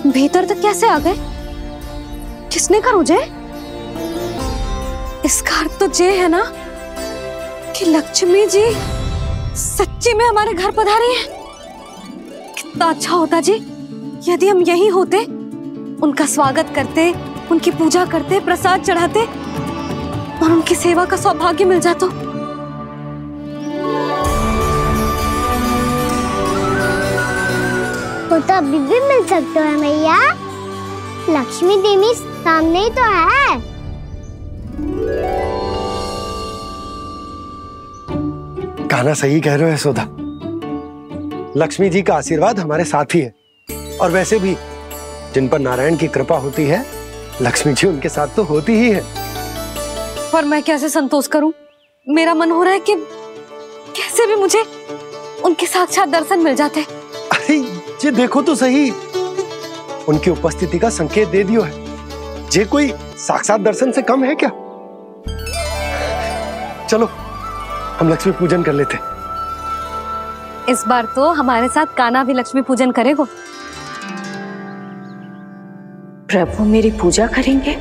Speaker 6: भीतर तक कैसे आ गए? किसने कर मुझे? इसका अर्थ तो ये है ना कि लक्ष्मी जी सच्ची में हमारे घर पधारी है। कितना अच्छा होता जी यदि हम यही होते, उनका स्वागत करते, उनकी पूजा करते, प्रसाद चढ़ाते और उनकी सेवा का सौभाग्य मिल जाता।
Speaker 2: वो तो अभी भी मिल सकते हैं मैया, लक्ष्मी देवी सामने ही तो है।
Speaker 7: कान्हा सही कह रहे हो यशोदा, लक्ष्मी जी का आशीर्वाद हमारे साथ ही है, और वैसे भी जिन पर नारायण की कृपा होती है, लक्ष्मी जी उनके साथ तो होती ही है।
Speaker 6: पर मैं कैसे संतोष करूं? मेरा मन हो रहा है कि कैसे भी मुझे उनके साक्षात दर्शन मिल जाते।
Speaker 7: अरे ये देखो तो सही, उनकी उपस्थिति का संकेत दे दियो है। ये कोई साक्षात दर्शन से कम है क्या? चलो हम लक्ष्मी पूजन कर लेते।
Speaker 6: इस बार तो हमारे साथ कान्हा भी लक्ष्मी पूजन करेगा।
Speaker 13: प्रभु मेरी पूजा करेंगे?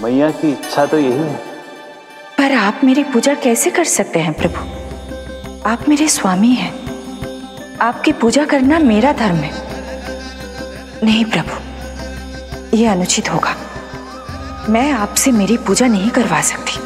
Speaker 17: मैया की इच्छा तो यही है।
Speaker 13: पर आप मेरी पूजा कैसे कर सकते हैं प्रभु? आप मेरे स्वामी हैं, आपकी पूजा करना मेरा धर्म है। नहीं प्रभु, यह अनुचित होगा। मैं आपसे मेरी पूजा नहीं करवा सकती।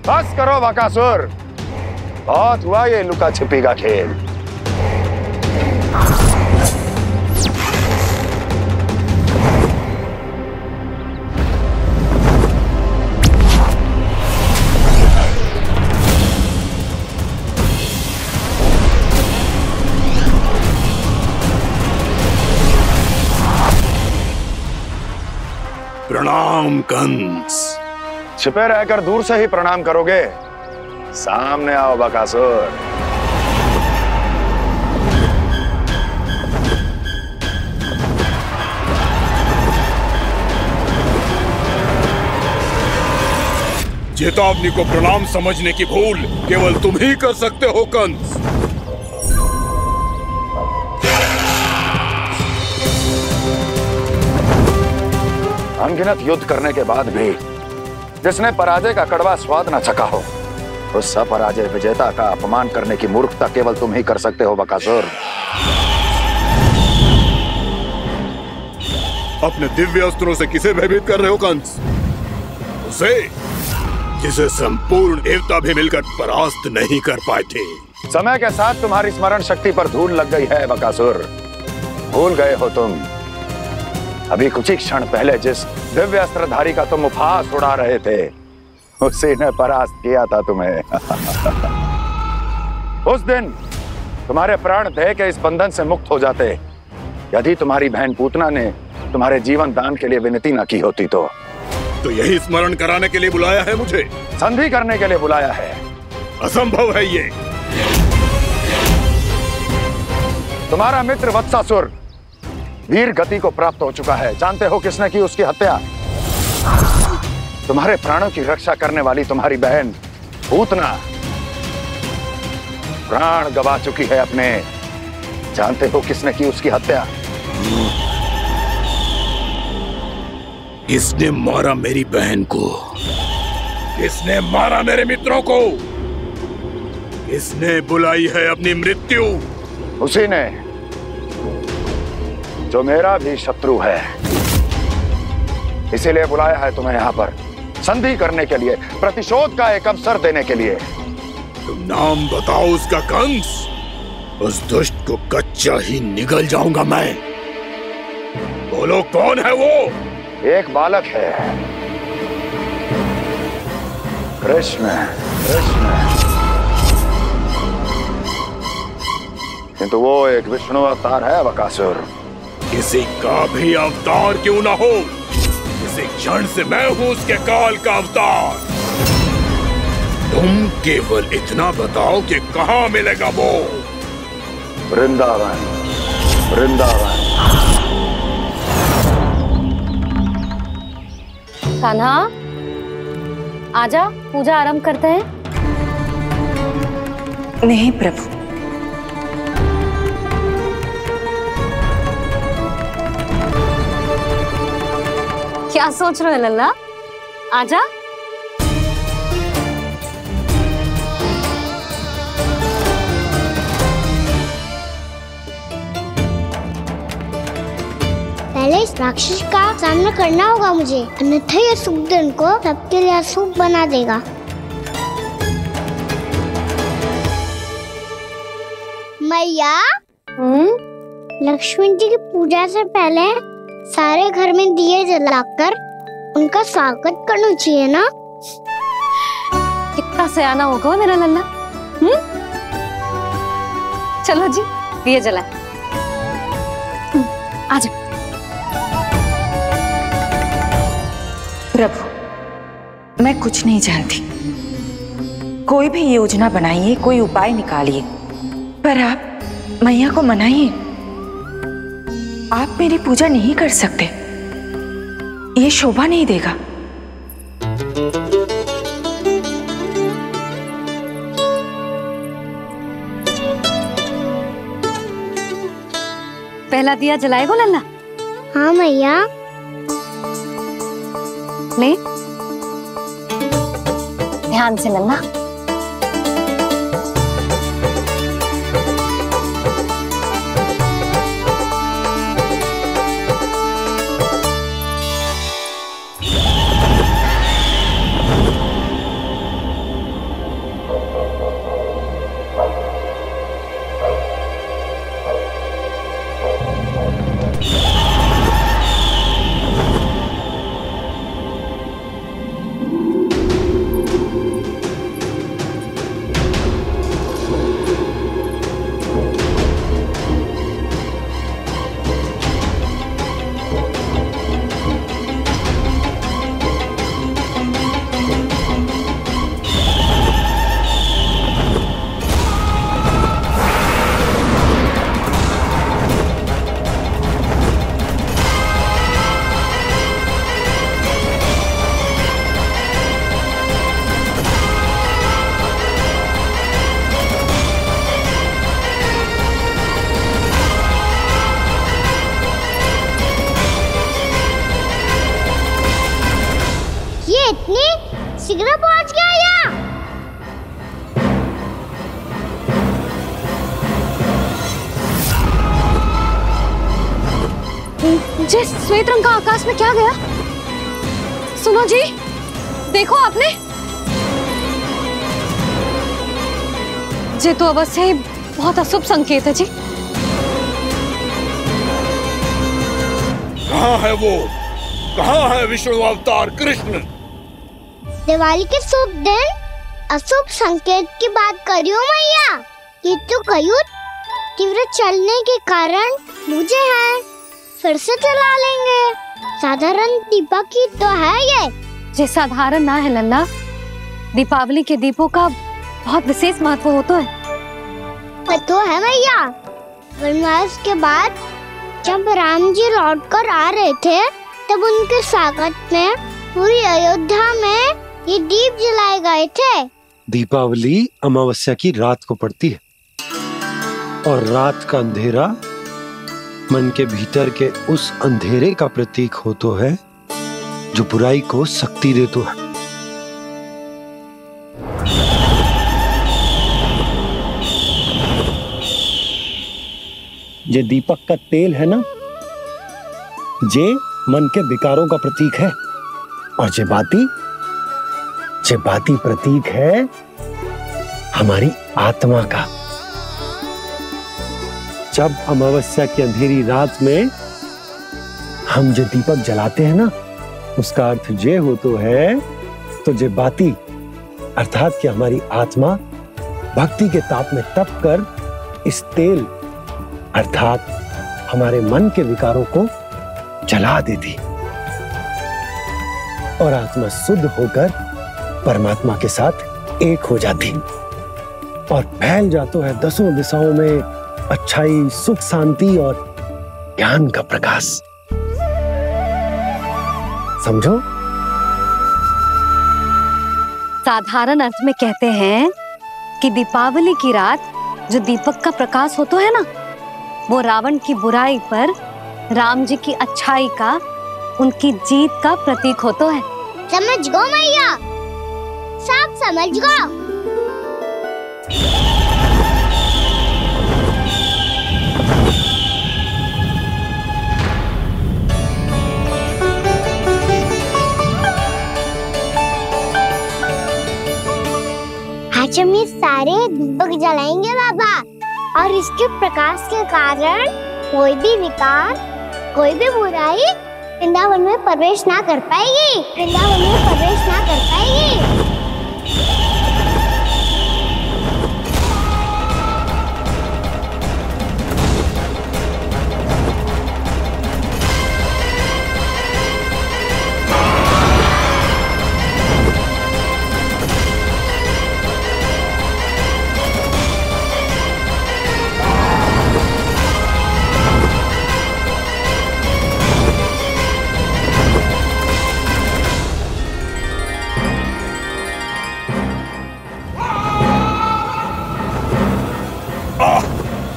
Speaker 12: बस करो बकासुर, बहुत हुआ ये लुका छिपी का खेल।
Speaker 19: प्रणाम कंस।
Speaker 12: छिपे रहकर दूर से ही प्रणाम करोगे? सामने आओ बकासुर।
Speaker 19: चेतावनी को प्रणाम समझने की भूल केवल तुम ही कर सकते हो कंस।
Speaker 12: अनगिनत युद्ध करने के बाद भी जिसने पराजय का कड़वा स्वाद न चखा हो, उस अपराजय विजेता का अपमान करने की मूर्खता केवल तुम ही कर सकते हो बकासुर।
Speaker 19: अपने दिव्य अस्त्रों से किसे भयभीत कर रहे हो कंस? उसे जिसे संपूर्ण देवता भी मिलकर परास्त नहीं कर पाए थे।
Speaker 12: समय के साथ तुम्हारी स्मरण शक्ति पर धूल लग गई है बकासुर। भूल गए हो तुम अभी कुछ ही क्षण पहले जिस दिव्य अस्त्रधारी का तुम उपहास उड़ा रहे थे, उसी ने परास्त किया था तुम्हें। उस दिन तुम्हारे प्राण देह के इस बंधन से मुक्त हो जाते यदि तुम्हारी बहन पूतना ने तुम्हारे जीवन दान के लिए विनती न की होती तो
Speaker 19: यही स्मरण कराने के लिए बुलाया है मुझे?
Speaker 12: संधि करने के लिए बुलाया है।
Speaker 19: असंभव है ये।
Speaker 12: तुम्हारा मित्र वत्सासुर वीर गति को प्राप्त हो चुका है। जानते हो किसने की उसकी हत्या? तुम्हारे प्राणों की रक्षा करने वाली तुम्हारी बहन पूतना प्राण गवा चुकी है अपने। जानते हो किसने की उसकी हत्या?
Speaker 19: किसने मारा मेरी बहन को? किसने मारा मेरे मित्रों को? किसने बुलाई है अपनी मृत्यु?
Speaker 12: उसी ने जो मेरा भी शत्रु है। इसीलिए बुलाया है तुम्हें यहाँ पर संधि करने के लिए, प्रतिशोध का एक अवसर देने के लिए।
Speaker 19: तुम नाम बताओ उसका कंस। उस दुष्ट को कच्चा ही निगल जाऊंगा मैं। बोलो कौन है वो?
Speaker 12: एक बालक है, कृष्ण। किंतु वो एक विष्णु अवतार है बकासुर।
Speaker 19: किसी का भी अवतार क्यों ना हो, इसी क्षण से मैं हूं उसके काल का अवतार। तुम केवल इतना बताओ कि कहां मिलेगा वो?
Speaker 12: वृंदावन।
Speaker 6: कान्हा, आजा, पूजा आरंभ करते हैं।
Speaker 13: नहीं प्रभु,
Speaker 6: क्या सोच रहे हो लल्ला? आजा।
Speaker 2: पहले इस राक्षस का सामना करना होगा मुझे, अन्यथा ये शुभ दिन को सबके लिए अशुभ बना देगा। मैया, लक्ष्मी जी की पूजा से पहले सारे घर में दिए जलाकर उनका स्वागत करना चाहिए ना?
Speaker 6: कितना सयाना होगा मेरा लल्ला। चलो जी, दिए जलाए। आजा।
Speaker 13: प्रभु, मैं कुछ नहीं जानती। कोई भी योजना बनाइए, कोई उपाय निकालिए, पर आप मैया को मनाइए। आप मेरी पूजा नहीं कर सकते, ये शोभा नहीं देगा।
Speaker 6: पहला दिया जलाएगो लल्ला?
Speaker 2: हाँ मैया।
Speaker 6: ले, ध्यान से लल्ला।
Speaker 2: शीघ्र पहुंच गया यहाँ।
Speaker 6: जी, श्वेत रंग का आकाश में क्या गया? सुनो जी, देखो आपने। ये तो अवश्य ही बहुत अशुभ संकेत है जी।
Speaker 19: कहाँ है वो? कहाँ है विष्णु अवतार कृष्ण?
Speaker 2: दिवाली के शुभ दिन अशुभ संकेत की बात करियो मैया। ये तो कयूर तीव्र चलने के कारण मुझे है, फिर से चला लेंगे। साधारण दीपक ही तो है ये
Speaker 6: साधारण ना है लल्ला, दीपावली के दीपों का बहुत विशेष महत्व होता है।
Speaker 2: तो है मैया, वनवास के बाद जब राम जी लौटकर आ रहे थे तब उनके स्वागत में पूरी अयोध्या में ये दीप जलाए गए थे।
Speaker 7: दीपावली अमावस्या की रात को पड़ती है और रात का अंधेरा मन के भीतर के उस अंधेरे का प्रतीक होता है जो बुराई को शक्ति देता है। ये दीपक का तेल है ना, जे मन के विकारों का प्रतीक है, और जे बाती प्रतीक है हमारी आत्मा का। जब अमावस्या की अंधेरी रात में हम जो दीपक जलाते हैं ना, उसका अर्थ ये हो तो है, तो जे बाती अर्थात कि हमारी आत्मा भक्ति के ताप में तप कर इस तेल अर्थात हमारे मन के विकारों को जला देती और आत्मा शुद्ध होकर परमात्मा के साथ एक हो जाती और फैल जाता है दसों दिशाओं में अच्छाई, सुख, शांति और ज्ञान का प्रकाश। समझो?
Speaker 6: साधारण अर्थ में कहते हैं कि दीपावली की रात जो दीपक का प्रकाश होता है ना, वो रावण की बुराई पर राम जी की अच्छाई का, उनकी जीत का प्रतीक होता है।
Speaker 2: समझ गो मैया, सब समझ गो। आज हम ये सारे दीपक जलाएंगे बाबा, और इसके प्रकाश के कारण कोई भी विकार, कोई भी बुराई वृंदावन में प्रवेश ना कर पाएगी, वृंदावन में प्रवेश ना कर पाएगी।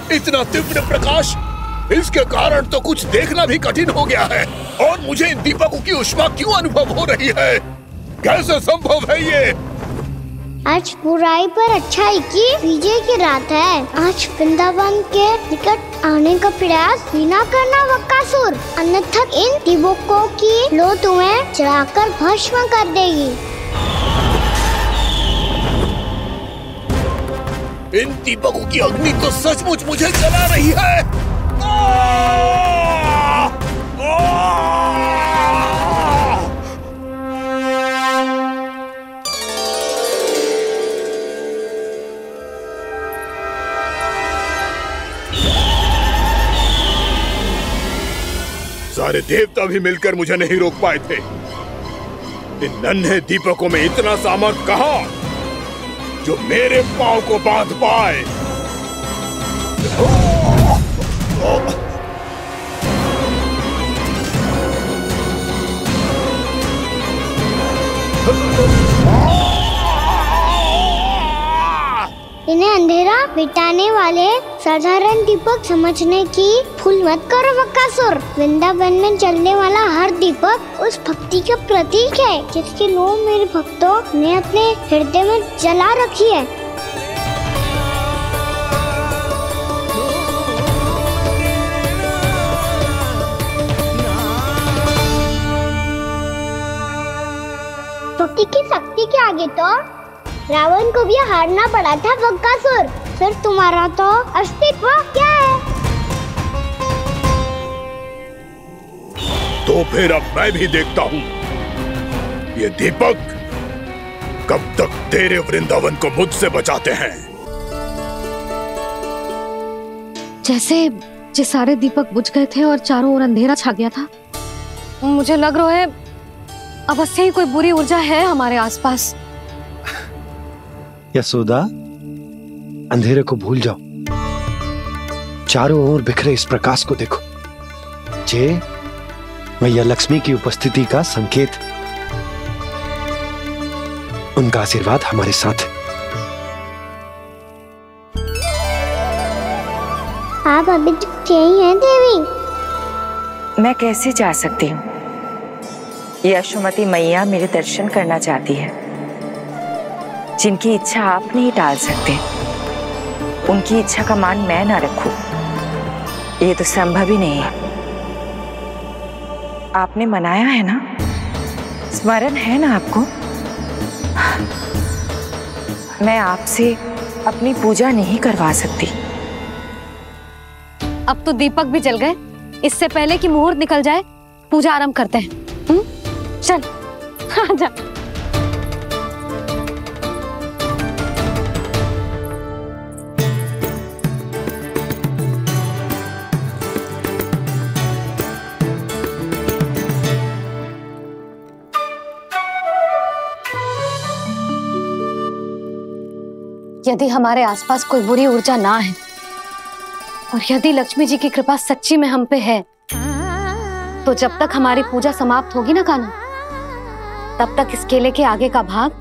Speaker 19: इतना तीव्र प्रकाश, इसके कारण तो कुछ देखना भी कठिन हो गया है। और मुझे इन दीपकों की उष्मा क्यों अनुभव हो रही है? कैसे संभव है ये?
Speaker 2: आज बुराई पर अच्छाई की विजय की रात है। आज वृंदावन के निकट आने का प्रयास भी ना करना बकासुर, अन्यथा इन दीपकों की लो तुम्हें जलाकर भस्म कर देगी।
Speaker 19: इन दीपकों की अग्नि तो सचमुच मुझे जला रही है। सारे देवता भी मिलकर मुझे नहीं रोक पाए थे। इन नन्हे दीपकों में इतना सामर्थ्य कहां जो मेरे पांव को बांध पाए।
Speaker 2: इन्हें अंधेरा मिटाने वाले साधारण दीपक समझने की भूल मत करो बकासुर। वृंदावन में जलने वाला हर दीपक उस भक्ति का प्रतीक है जिसकी लो मेरे भक्तों ने अपने हृदय में जला रखी है। स्तुति की शक्ति के आगे तो रावण को भी हारना पड़ा था बकासुर, फिर तुम्हारा तो अस्तित्व क्या है?
Speaker 19: तो फिर अब मैं भी देखता हूँ ये दीपक कब तक तेरे वृंदावन को मुझसे बचाते हैं।
Speaker 6: जैसे सारे दीपक बुझ गए थे और चारों ओर अंधेरा छा गया था, मुझे लग रहा है अवश्य ही कोई बुरी ऊर्जा है हमारे आसपास।
Speaker 7: यशोदा, अंधेरे को भूल जाओ, चारों ओर बिखरे इस प्रकाश को देखो। जे मैया लक्ष्मी की उपस्थिति का संकेत, उनका आशीर्वाद हमारे साथ है।
Speaker 2: आप अभी तक यही हैं देवी?
Speaker 13: मैं कैसे जा सकती हूँ? यशोमती मैया मेरे दर्शन करना चाहती है। जिनकी इच्छा आप नहीं टाल सकते, उनकी इच्छा का मान मैं ना रखूं, ये तो संभव ही नहीं है। आपने मनाया है ना, स्मरण है ना आपको? मैं आपसे अपनी पूजा नहीं करवा सकती।
Speaker 6: अब तो दीपक भी जल गए, इससे पहले कि मुहूर्त निकल जाए पूजा आरंभ करते हैं। चल आजा। यदि हमारे आसपास कोई बुरी ऊर्जा ना है और यदि लक्ष्मी जी की कृपा सच्ची में हम पे है, तो जब तक हमारी पूजा समाप्त होगी ना कान्हा, तब तक इस केले के आगे का भाग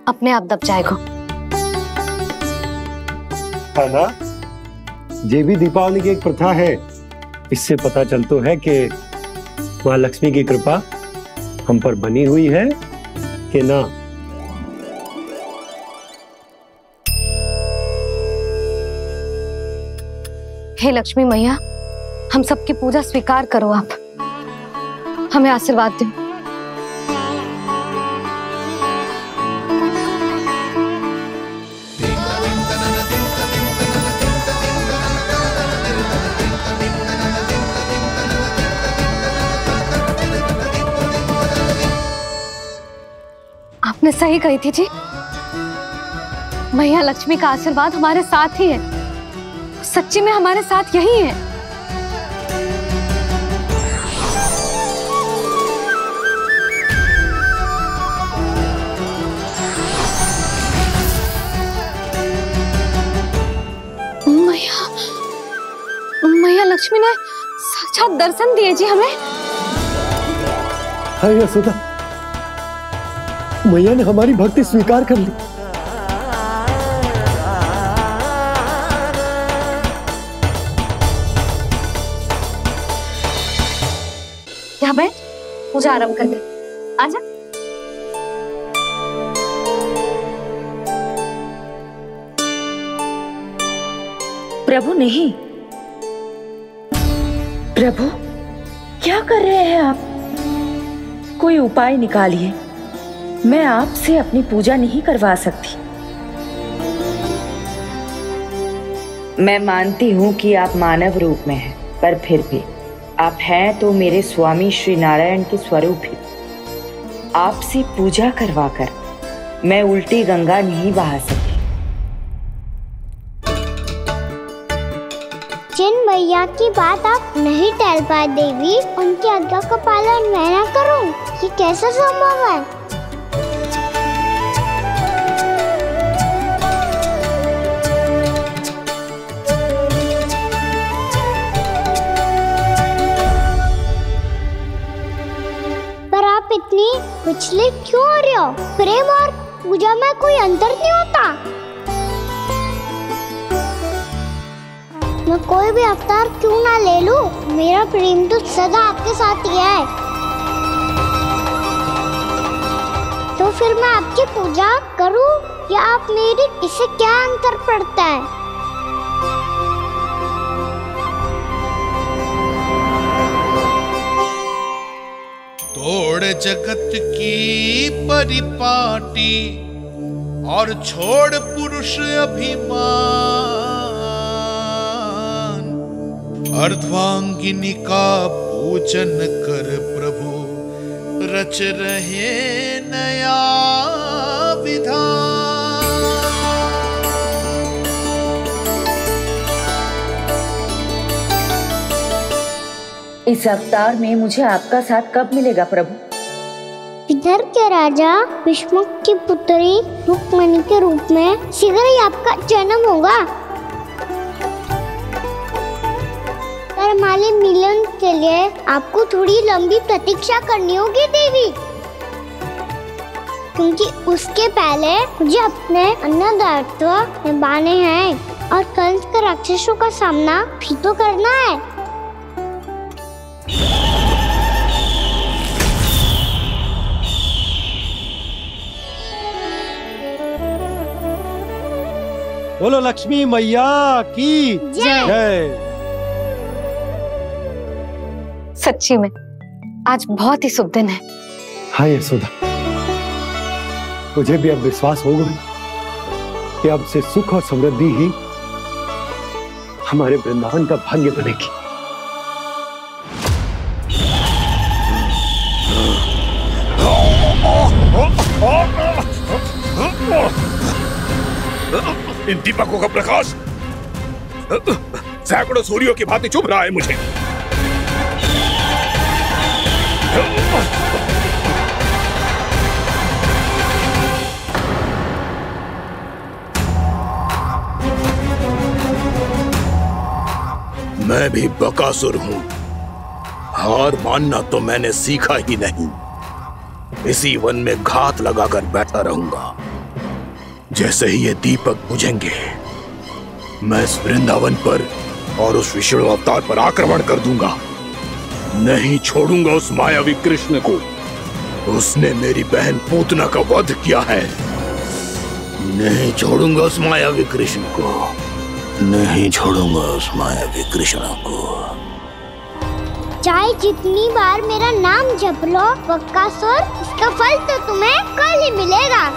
Speaker 6: अपने आप दब जाएगा।
Speaker 7: कान्हा, ये भी दीपावली की एक प्रथा है। इससे पता चलता है कि माँ लक्ष्मी की कृपा हम पर बनी हुई है कि ना।
Speaker 6: हे लक्ष्मी मैया, हम सबकी पूजा स्वीकार करो, आप हमें आशीर्वाद दो। आपने सही कही थी जी, मैया लक्ष्मी का आशीर्वाद हमारे साथ ही है, सच्ची में हमारे साथ यही है। मैया लक्ष्मी ने साक्षात दर्शन दिए जी हमें।
Speaker 7: हाय यशोदा, मैया ने हमारी भक्ति स्वीकार कर ली।
Speaker 6: यहाँ बैठ, पूजा आरंभ कर दे। आजा।
Speaker 13: प्रभु नहीं, प्रभु क्या कर रहे हैं आप? कोई उपाय निकालिए, मैं आपसे अपनी पूजा नहीं करवा सकती। मैं मानती हूँ कि आप मानव रूप में हैं, पर फिर भी आप हैं तो मेरे स्वामी श्री नारायण के स्वरूप ही। आपसे पूजा करवाकर मैं उल्टी गंगा नहीं बहा सकती।
Speaker 2: जिन भैया की बात आप नहीं टाल पाए देवी, उनकी आज्ञा का पालन मैं ना करूं, ये कैसा संभव है? पर आप इतनी विचलित क्यों हो रहे हो? प्रेम और पूजा में कोई अंतर नहीं होता। मैं कोई भी अवतार क्यों ना ले लूं, मेरा प्रेम तो सदा आपके साथ ही है। तो फिर मैं आपकी पूजा करूं या आप मेरी, इससे क्या अंतर पड़ता है?
Speaker 14: तोड़ जगत की परिपाटी और छोड़ पुरुष अभिमान, अर्धांगिनी का पूजन कर प्रभु रच रहे नया विधान।
Speaker 13: इस अवतार में मुझे आपका साथ कब मिलेगा प्रभु?
Speaker 2: इधर के राजा भीष्म की पुत्री रुक्मणी के रूप में शीघ्र ही आपका जन्म होगा। हमारे मिलन के लिए आपको थोड़ी लंबी प्रतीक्षा करनी होगी देवी, क्योंकि उसके पहले मुझे अपने अन्य दायित्व निभाने हैं और कंस के राक्षसों का सामना भी तो करना है।
Speaker 7: बोलो लक्ष्मी मैया की जय।
Speaker 6: सच्ची में आज बहुत ही शुभ दिन है।
Speaker 7: हाँ यशोदा, मुझे भी अब विश्वास हो गया कि अब से सुख और समृद्धि ही हमारे वृंदावन का भाग्य बनेगी।
Speaker 19: इन दीपकों का प्रकाश सैकड़ों सूर्यों की भांति चुभ रहा है मुझे। मैं भी बकासुर हूं, हार मानना तो मैंने सीखा ही नहीं। इसी वन में घात लगाकर बैठा रहूंगा। जैसे ही ये दीपक बुझेंगे, मैं इस वृंदावन पर और उस विष्णु अवतार पर आक्रमण कर दूंगा। नहीं छोड़ूंगा उस मायावी कृष्ण को। उसने मेरी बहन पूतना का वध किया है। नहीं छोड़ूंगा उस मायावी कृष्ण को। नहीं छोड़ूंगा उस मायावी कृष्ण को।
Speaker 2: चाहे जितनी बार मेरा नाम जप लो बकासुर, इसका फल तो तुम्हें कल ही मिलेगा।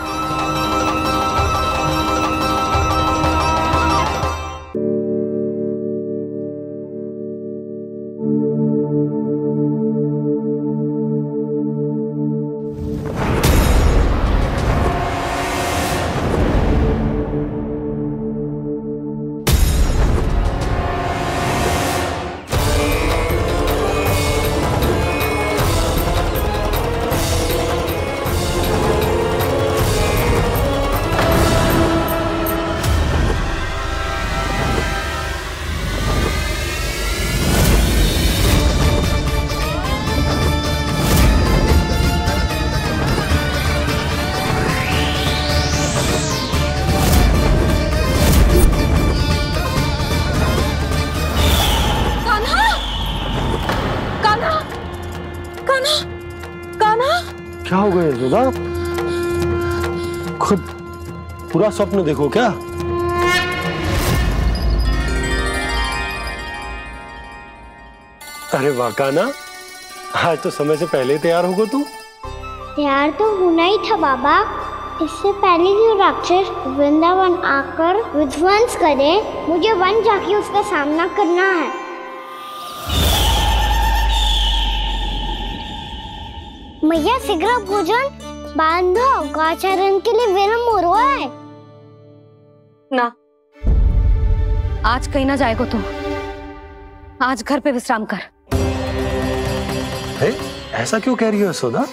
Speaker 7: क्या हो गया यशोदा? खुद पूरा स्वप्न देखो क्या? अरे वाह कान्हा, आज तो समय से पहले तैयार होगा तू।
Speaker 2: तैयार तो होना ही था बाबा। इससे पहले कि राक्षस वृंदावन आकर विध्वंस करे, मुझे वन जाके उसका सामना करना है। मैया शीघ्र भोजन बांधो, गौचरण के लिए विलंब हो रहा है।
Speaker 6: ना, आज कहीं ना जाएगा तुम। आज घर पे विश्राम कर।
Speaker 7: ऐसा क्यों कह रही हो यशोदा?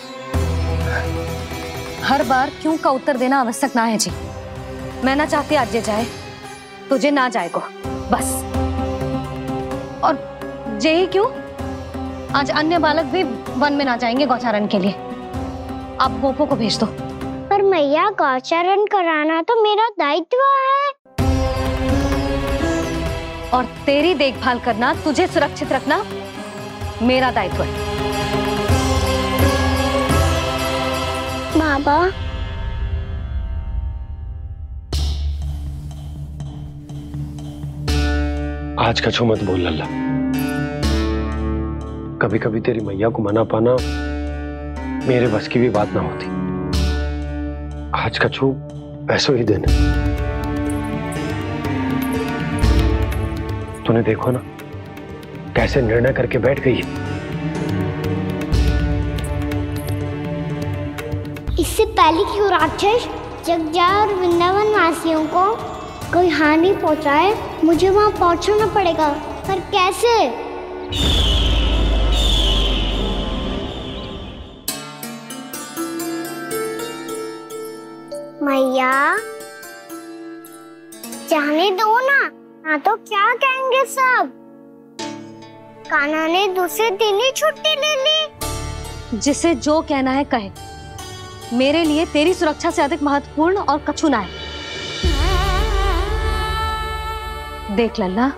Speaker 6: हर बार क्यों का उत्तर देना आवश्यक ना है जी। मैं ना चाहती आज ये जाए, तुझे ना जाएगा बस। और यही क्यों, आज अन्य बालक भी वन में ना जाएंगे गौचारण के लिए। आप गोपो को भेज दो।
Speaker 2: पर मैया गौचारण कराना तो मेरा दायित्व है।
Speaker 6: और तेरी देखभाल करना, तुझे सुरक्षित रखना मेरा दायित्व है।
Speaker 2: बाबा,
Speaker 7: आज कछु मत बोल लल्ला। कभी कभी तेरी मैया को मना पाना मेरे बस की भी बात ना होती। आज कछु ऐसो ही दिन है। तूने देखो ना कैसे निर्णय करके बैठ गई है।
Speaker 2: इससे पहले कि वो राक्षस जगजाय और वृंदावन वासियों को कोई हानि पहुंचाए, मुझे वहां पहुंचना पड़ेगा। पर कैसे? मैया जाने दो ना तो क्या कहेंगे सब। कान्हा ने दूसरे दिन ही छुट्टी ले ली।
Speaker 6: जिसे जो कहना है कहे, मेरे लिए तेरी सुरक्षा से अधिक महत्वपूर्ण और कछु ना है। देख लल्ला,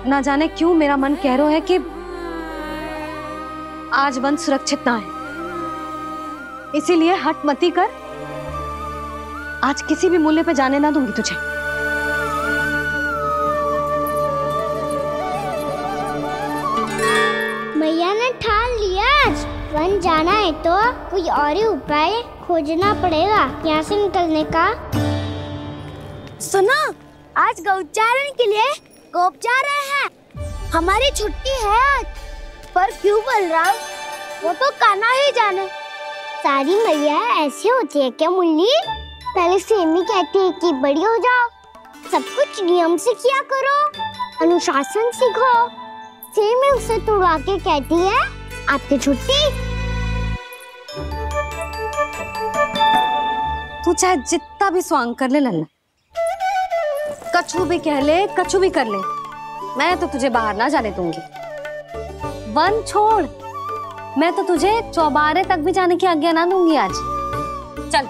Speaker 6: ना जाने क्यों मेरा मन कह रहा है कि आज वन सुरक्षित ना है, इसीलिए हट मती कर। आज किसी भी मूल्य पे जाने ना दूंगी तुझे।
Speaker 2: मैया ने ठान लिया, आज वन जाना है तो कोई और ही उपाय खोजना पड़ेगा यहाँ से निकलने का। सुनो, आज गौचारण के लिए गोप जा रहे हैं। हमारी छुट्टी है आज। पर क्यों बलराम? वो तो कान्हा ही जाने। सारी मैया ऐसी होती है क्या मुल्ली? पहले सेमी कहती है कि बड़ी हो जाओ, सब कुछ नियम से किया करो, अनुशासन सीखो। सेमी उसे तुड़वा के कहती है आपकी छुट्टी।
Speaker 6: तू चाहे जितना भी स्वांग कर ले लल्ला, कछु भी कह ले, कछु भी कर ले, मैं तो तुझे बाहर ना जाने दूंगी। वन छोड़, मैं तो तुझे चौबारे तक भी जाने की आज्ञा ना दूंगी आज। चल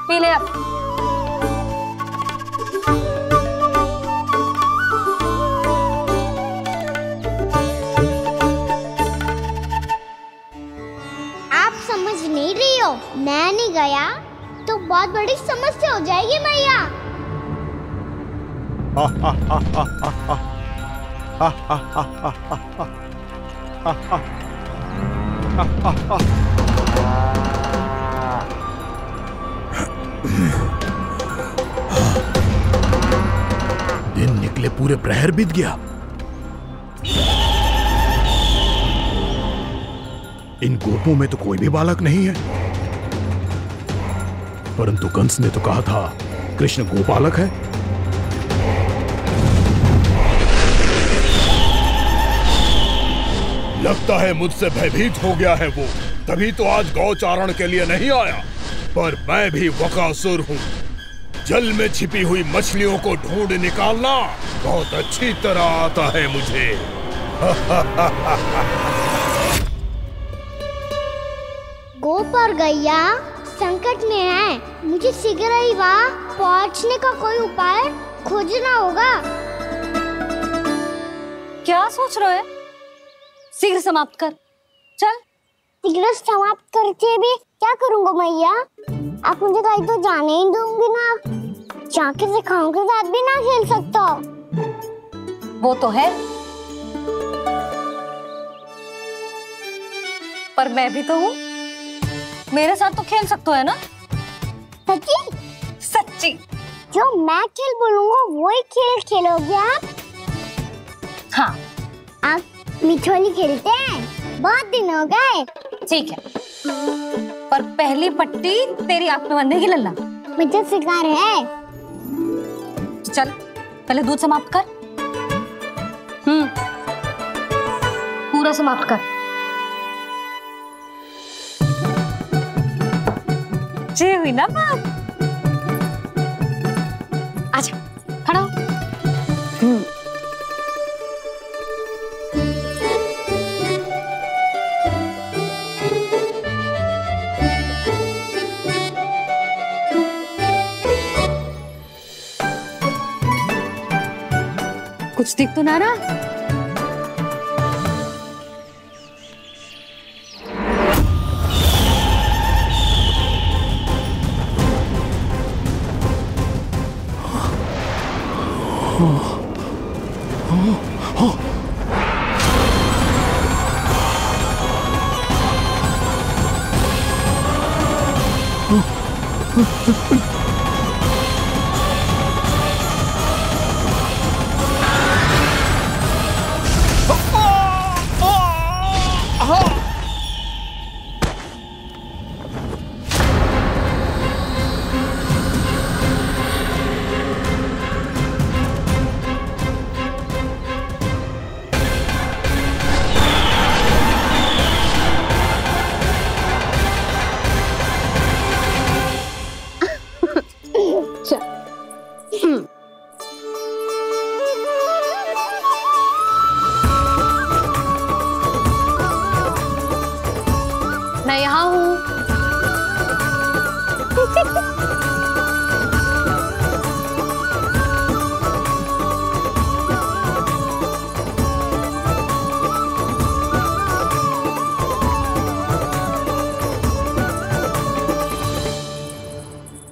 Speaker 6: पी ले अब।
Speaker 2: आप समझ नहीं रही हो, मैं नहीं गया तो बहुत बड़ी समस्या हो जाएगी मैया।
Speaker 19: दिन निकले पूरे प्रहर बीत गया। इन गोपों में तो कोई भी बालक नहीं है, परंतु कंस ने तो कहा था कृष्ण गोपालक है। लगता है मुझसे भयभीत हो गया है वो, तभी तो आज गौचारण के लिए नहीं आया। पर मैं भी वकासुर हूँ, जल में छिपी हुई मछलियों को ढूंढ निकालना बहुत अच्छी तरह आता है मुझे।
Speaker 2: गोप और गैया संकट में है, मुझे शीघ्र ही वहाँ पहुँचने का कोई उपाय खोजना होगा।
Speaker 6: क्या सोच रहे हो? शीघ्र समाप्त कर, चल।
Speaker 2: शीघ्र समाप्त करके भी क्या करूँगा मैया? आप मुझे कहीं तो जाने ही दूंगी ना। जाके सिखाओं के साथ भी ना खेल सकता।
Speaker 6: वो तो है, पर मैं भी तो हूँ, मेरे साथ तो खेल सकते हो है ना?
Speaker 2: सच्ची?
Speaker 6: सच्ची।
Speaker 2: जो मैं खेल बोलूँगा वही खेल खेलोगे आप?
Speaker 6: हाँ।
Speaker 2: आप मिठोली खेलते हैं? बहुत दिन हो गए।
Speaker 6: ठीक है, पर पहली पट्टी तेरी आंख में बंधेगी लल्ला।
Speaker 2: मुझे शिकार है।
Speaker 6: चल पहले दूध समाप्त कर। पूरा समाप्त कर। जे हुई ना बात। आजा, खड़ा हो। कुछ दिख तो ना रहा?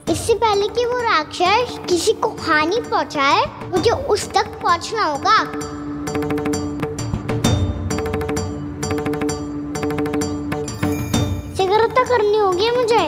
Speaker 2: इससे पहले कि वो राक्षस किसी को हानि पहुंचाए, मुझे उस तक पहुंचना होगा। सिगरता करनी होगी मुझे।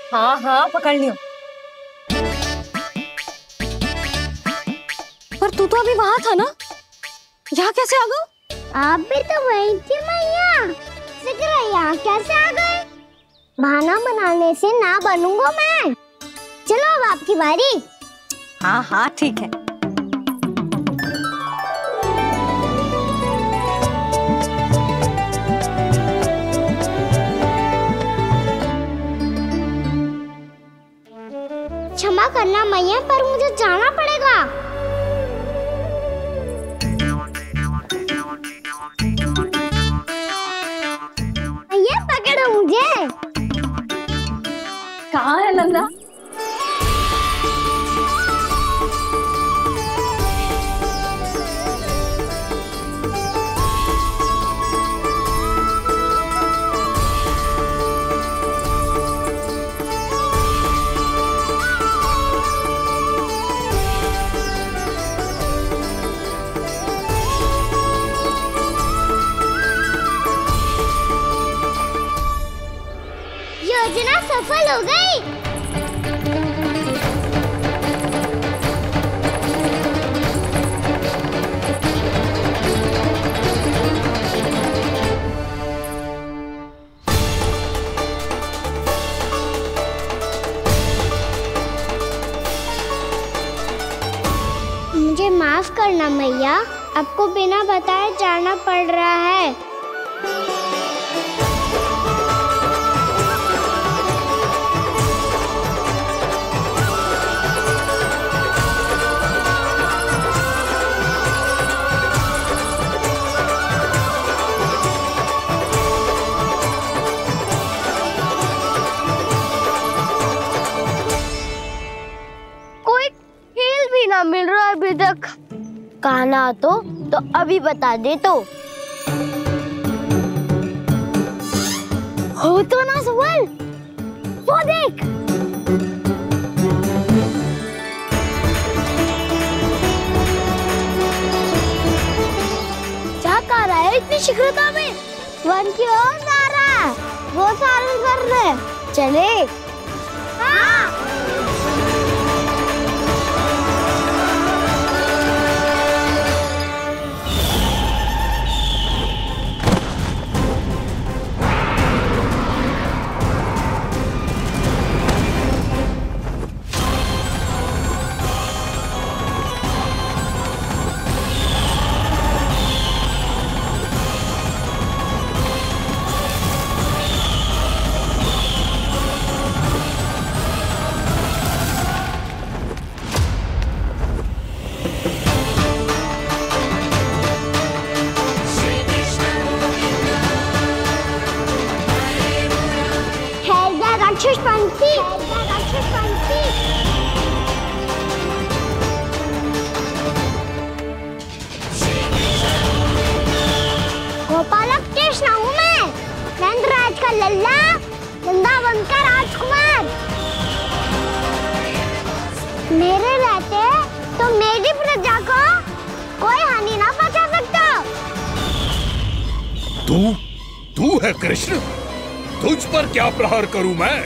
Speaker 6: हाँ हाँ पकड़ लियो। पर तू तो अभी वहां था ना, यहाँ कैसे आ गए?
Speaker 2: आप भी तो वही थी मैया। सिकरा यहाँ कैसे आ गए? बहाना बनाने से ना बनूंगा मैं। चलो अब आपकी बारी।
Speaker 6: हाँ हाँ ठीक है।
Speaker 2: क्षमा करना मैया, पर मुझे जाना पड़ेगा। मैया पकड़ो मुझे।
Speaker 6: कहाँ है नंदा?
Speaker 2: योजना सफल हो गई। मुझे माफ करना मैया, आपको बिना बताए जाना पड़ रहा है।
Speaker 3: मिल रहा है अभी तक।
Speaker 2: कहना तो अभी बता दे तो। हो तो ना सवाल, वो देख। क्या कर रहा है इतनी शीघ्रता में? वन की ओर जा रहा है, वो सारे कर रहे। चले। हाँ। गोपालक कृष्ण हूँ मैं, नंदराज का लल्ला, वृंदावन का राजकुमार। मेरे रहते तो मेरी प्रजा को कोई हानि ना पहुंचा सकता।
Speaker 19: तू है कृष्ण? तुझ पर क्या प्रहार करूं मैं?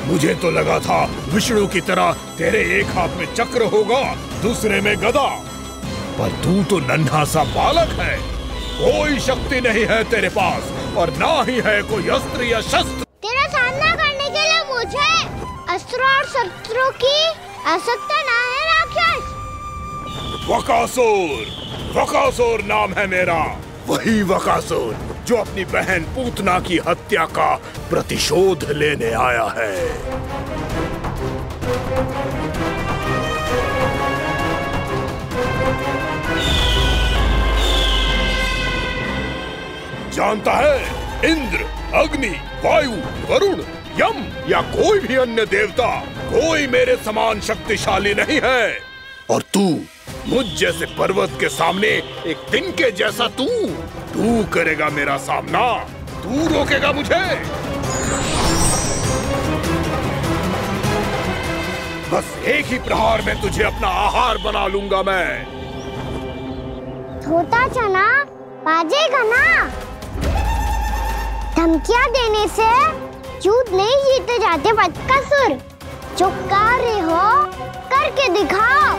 Speaker 19: मुझे तो लगा था विष्णु की तरह तेरे एक हाथ में चक्र होगा, दूसरे में गदा, पर तू तो नन्हा सा बालक है। कोई शक्ति नहीं है तेरे पास और ना ही है कोई अस्त्र या शस्त्र।
Speaker 2: तेरा सामना करने के लिए मुझे अस्त्र और शस्त्रों की आवश्यकता ना है राक्षस।
Speaker 19: वकासुर, वकासुर नाम है मेरा। वही बकासुर जो अपनी बहन पूतना की हत्या का प्रतिशोध लेने आया है। जानता है, इंद्र, अग्नि, वायु, वरुण, यम या कोई भी अन्य देवता कोई मेरे समान शक्तिशाली नहीं है। और तू मुझ जैसे पर्वत के सामने एक तिनके जैसा तू करेगा मेरा सामना? तू रोकेगा मुझे? बस एक ही प्रहार में तुझे अपना आहार बना लूंगा मैं।
Speaker 2: छोटा चना बाजेगा ना? धमकियां देने से युद्ध नहीं जीते जाते बकासुर। जो कार्य हो करके दिखाओ।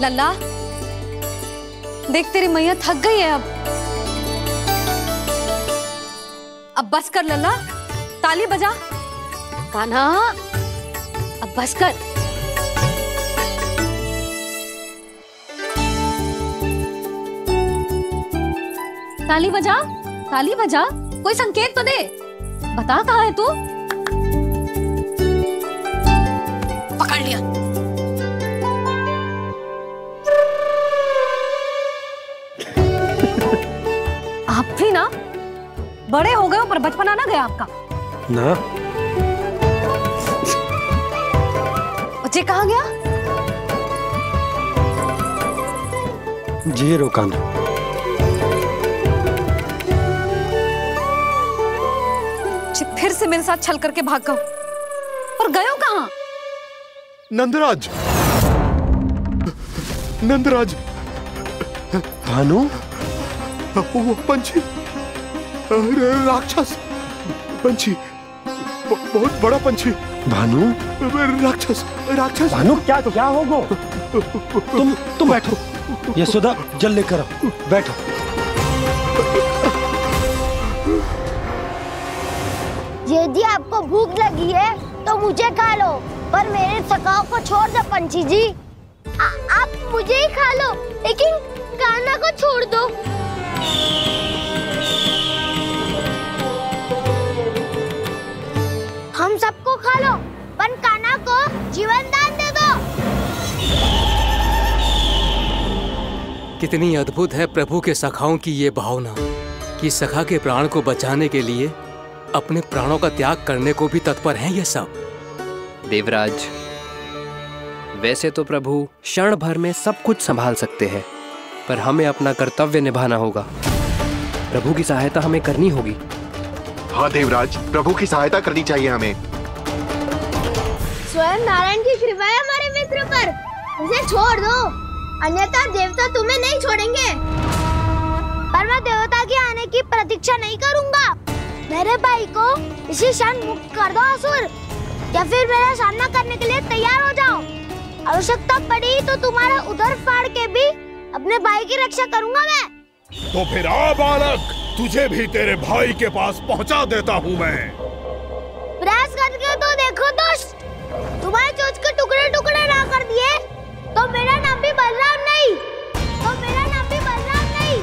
Speaker 6: लल्ला, देख तेरी मैया थक गई है अब बस कर लल्ला, ताली बजा। कान्हा, अब बस कर। ताली बजा, ताली बजा, कोई संकेत तो दे। बता कहाँ है तू? पकड़ लिया। आप भी ना बड़े हो गए हो पर बचपना ना गया आपका
Speaker 7: ना।
Speaker 6: बच्चे कहाँ गया?
Speaker 7: जी रोकाना।
Speaker 6: फिर से मेरे साथ छल करके भाग गए और गए हो कहाँ?
Speaker 19: नंदराज, नंदराज।
Speaker 7: भानु?
Speaker 19: वो पंछी, राक्षस पंछी, बहुत बड़ा पंछी।
Speaker 7: भानु?
Speaker 19: राक्षस, राक्षस।
Speaker 7: भानु क्या होगा? तुम बैठो, यशोदा जल लेकर आओ, बैठो।
Speaker 2: यदि आपको भूख लगी है तो मुझे खा लो, पर मेरे सखाओं को छोड़ दो पंछी जी। आप मुझे ही खा लो, लेकिन कान्हा को छोड़ दो। हम सबको खा लो, पर कान्हा को जीवन दान दे दो।
Speaker 20: कितनी अद्भुत है प्रभु के सखाओं की ये भावना कि सखा के प्राण को बचाने के लिए अपने प्राणों का त्याग करने को भी तत्पर हैं ये सब।
Speaker 21: देवराज, वैसे तो प्रभु क्षण भर में सब कुछ संभाल सकते हैं, पर हमें अपना कर्तव्य निभाना होगा। प्रभु की सहायता हमें करनी होगी।
Speaker 11: हाँ देवराज, प्रभु की सहायता करनी चाहिए हमें।
Speaker 2: स्वयं नारायण की कृपा है हमारे मित्र पर, उसे छोड़ दो, अन्यथा देवता तुम्हें नहीं छोड़ेंगे। पर मैं देवता के आने की प्रतीक्षा नहीं करूंगा। मेरे भाई को इसी क्षण मुक्त कर दो असुर, या फिर मेरा सामना करने के लिए तैयार हो जाओ। आवश्यकता पड़ी तो तुम्हारा उदर फाड़ के भी अपने भाई की रक्षा करूंगा मैं।
Speaker 19: तो फिर आ बालक, तुझे भी तेरे भाई के पास पहुंचा देता हूँ मैं।
Speaker 2: प्रयास करके तो देखो दोस्त, तुम्हारे चोंच के टुकड़े टुकड़े ना कर दिए तो मेरा नाम भी बलराम नहीं, तो मेरा नाम भी बलराम नहीं।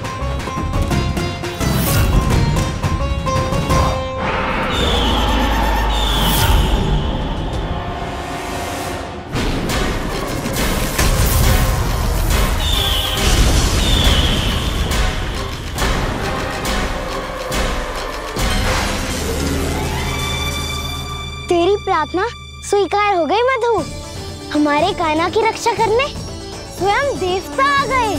Speaker 2: तेरी प्रार्थना स्वीकार हो गई मधु। हमारे कान्हा की रक्षा करने स्वयं देवता आ गए।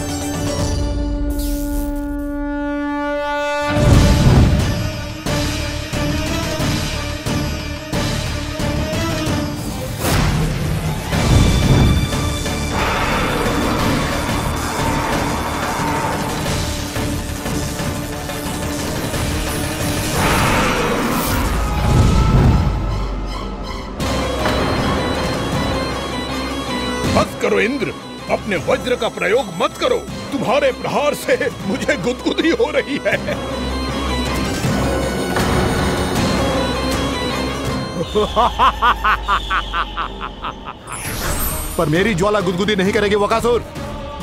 Speaker 19: करो इंद्र, अपने वज्र का प्रयोग मत करो। तुम्हारे प्रहार से मुझे गुदगुदी हो रही है।
Speaker 9: पर मेरी ज्वाला गुदगुदी नहीं करेगी वकासुर,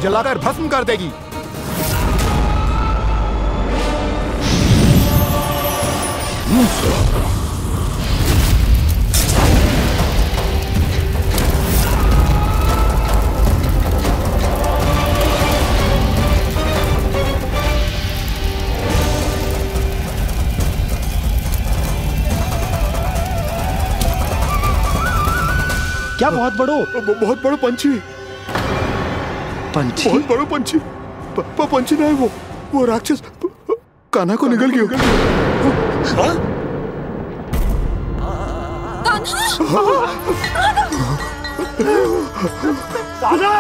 Speaker 9: जलाकर भस्म कर देगी।
Speaker 7: क्या बहुत बड़ो?
Speaker 9: बहुत बड़ो पंछी।
Speaker 7: पंछी?
Speaker 9: बहुत बड़ो पंछी। पंछी ना है वो राक्षस कान्हा को निगल गया।
Speaker 19: हाँ?
Speaker 9: कान्हा!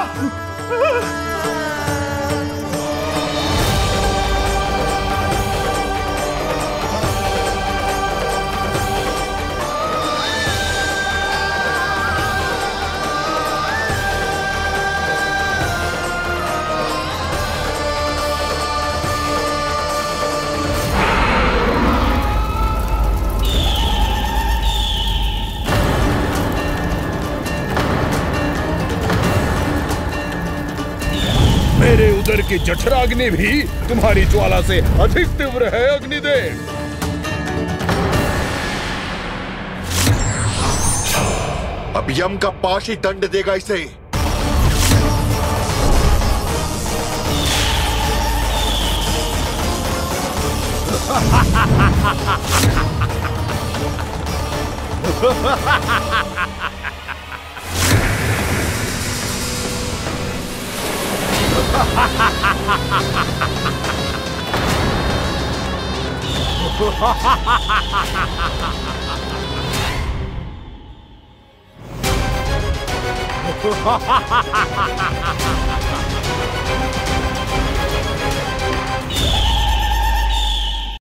Speaker 19: मेरे उदर की जठराग्नि भी तुम्हारी ज्वाला से अधिक तीव्र है अग्निदेव।
Speaker 12: अब यम का पाश ही दंड देगा इसे।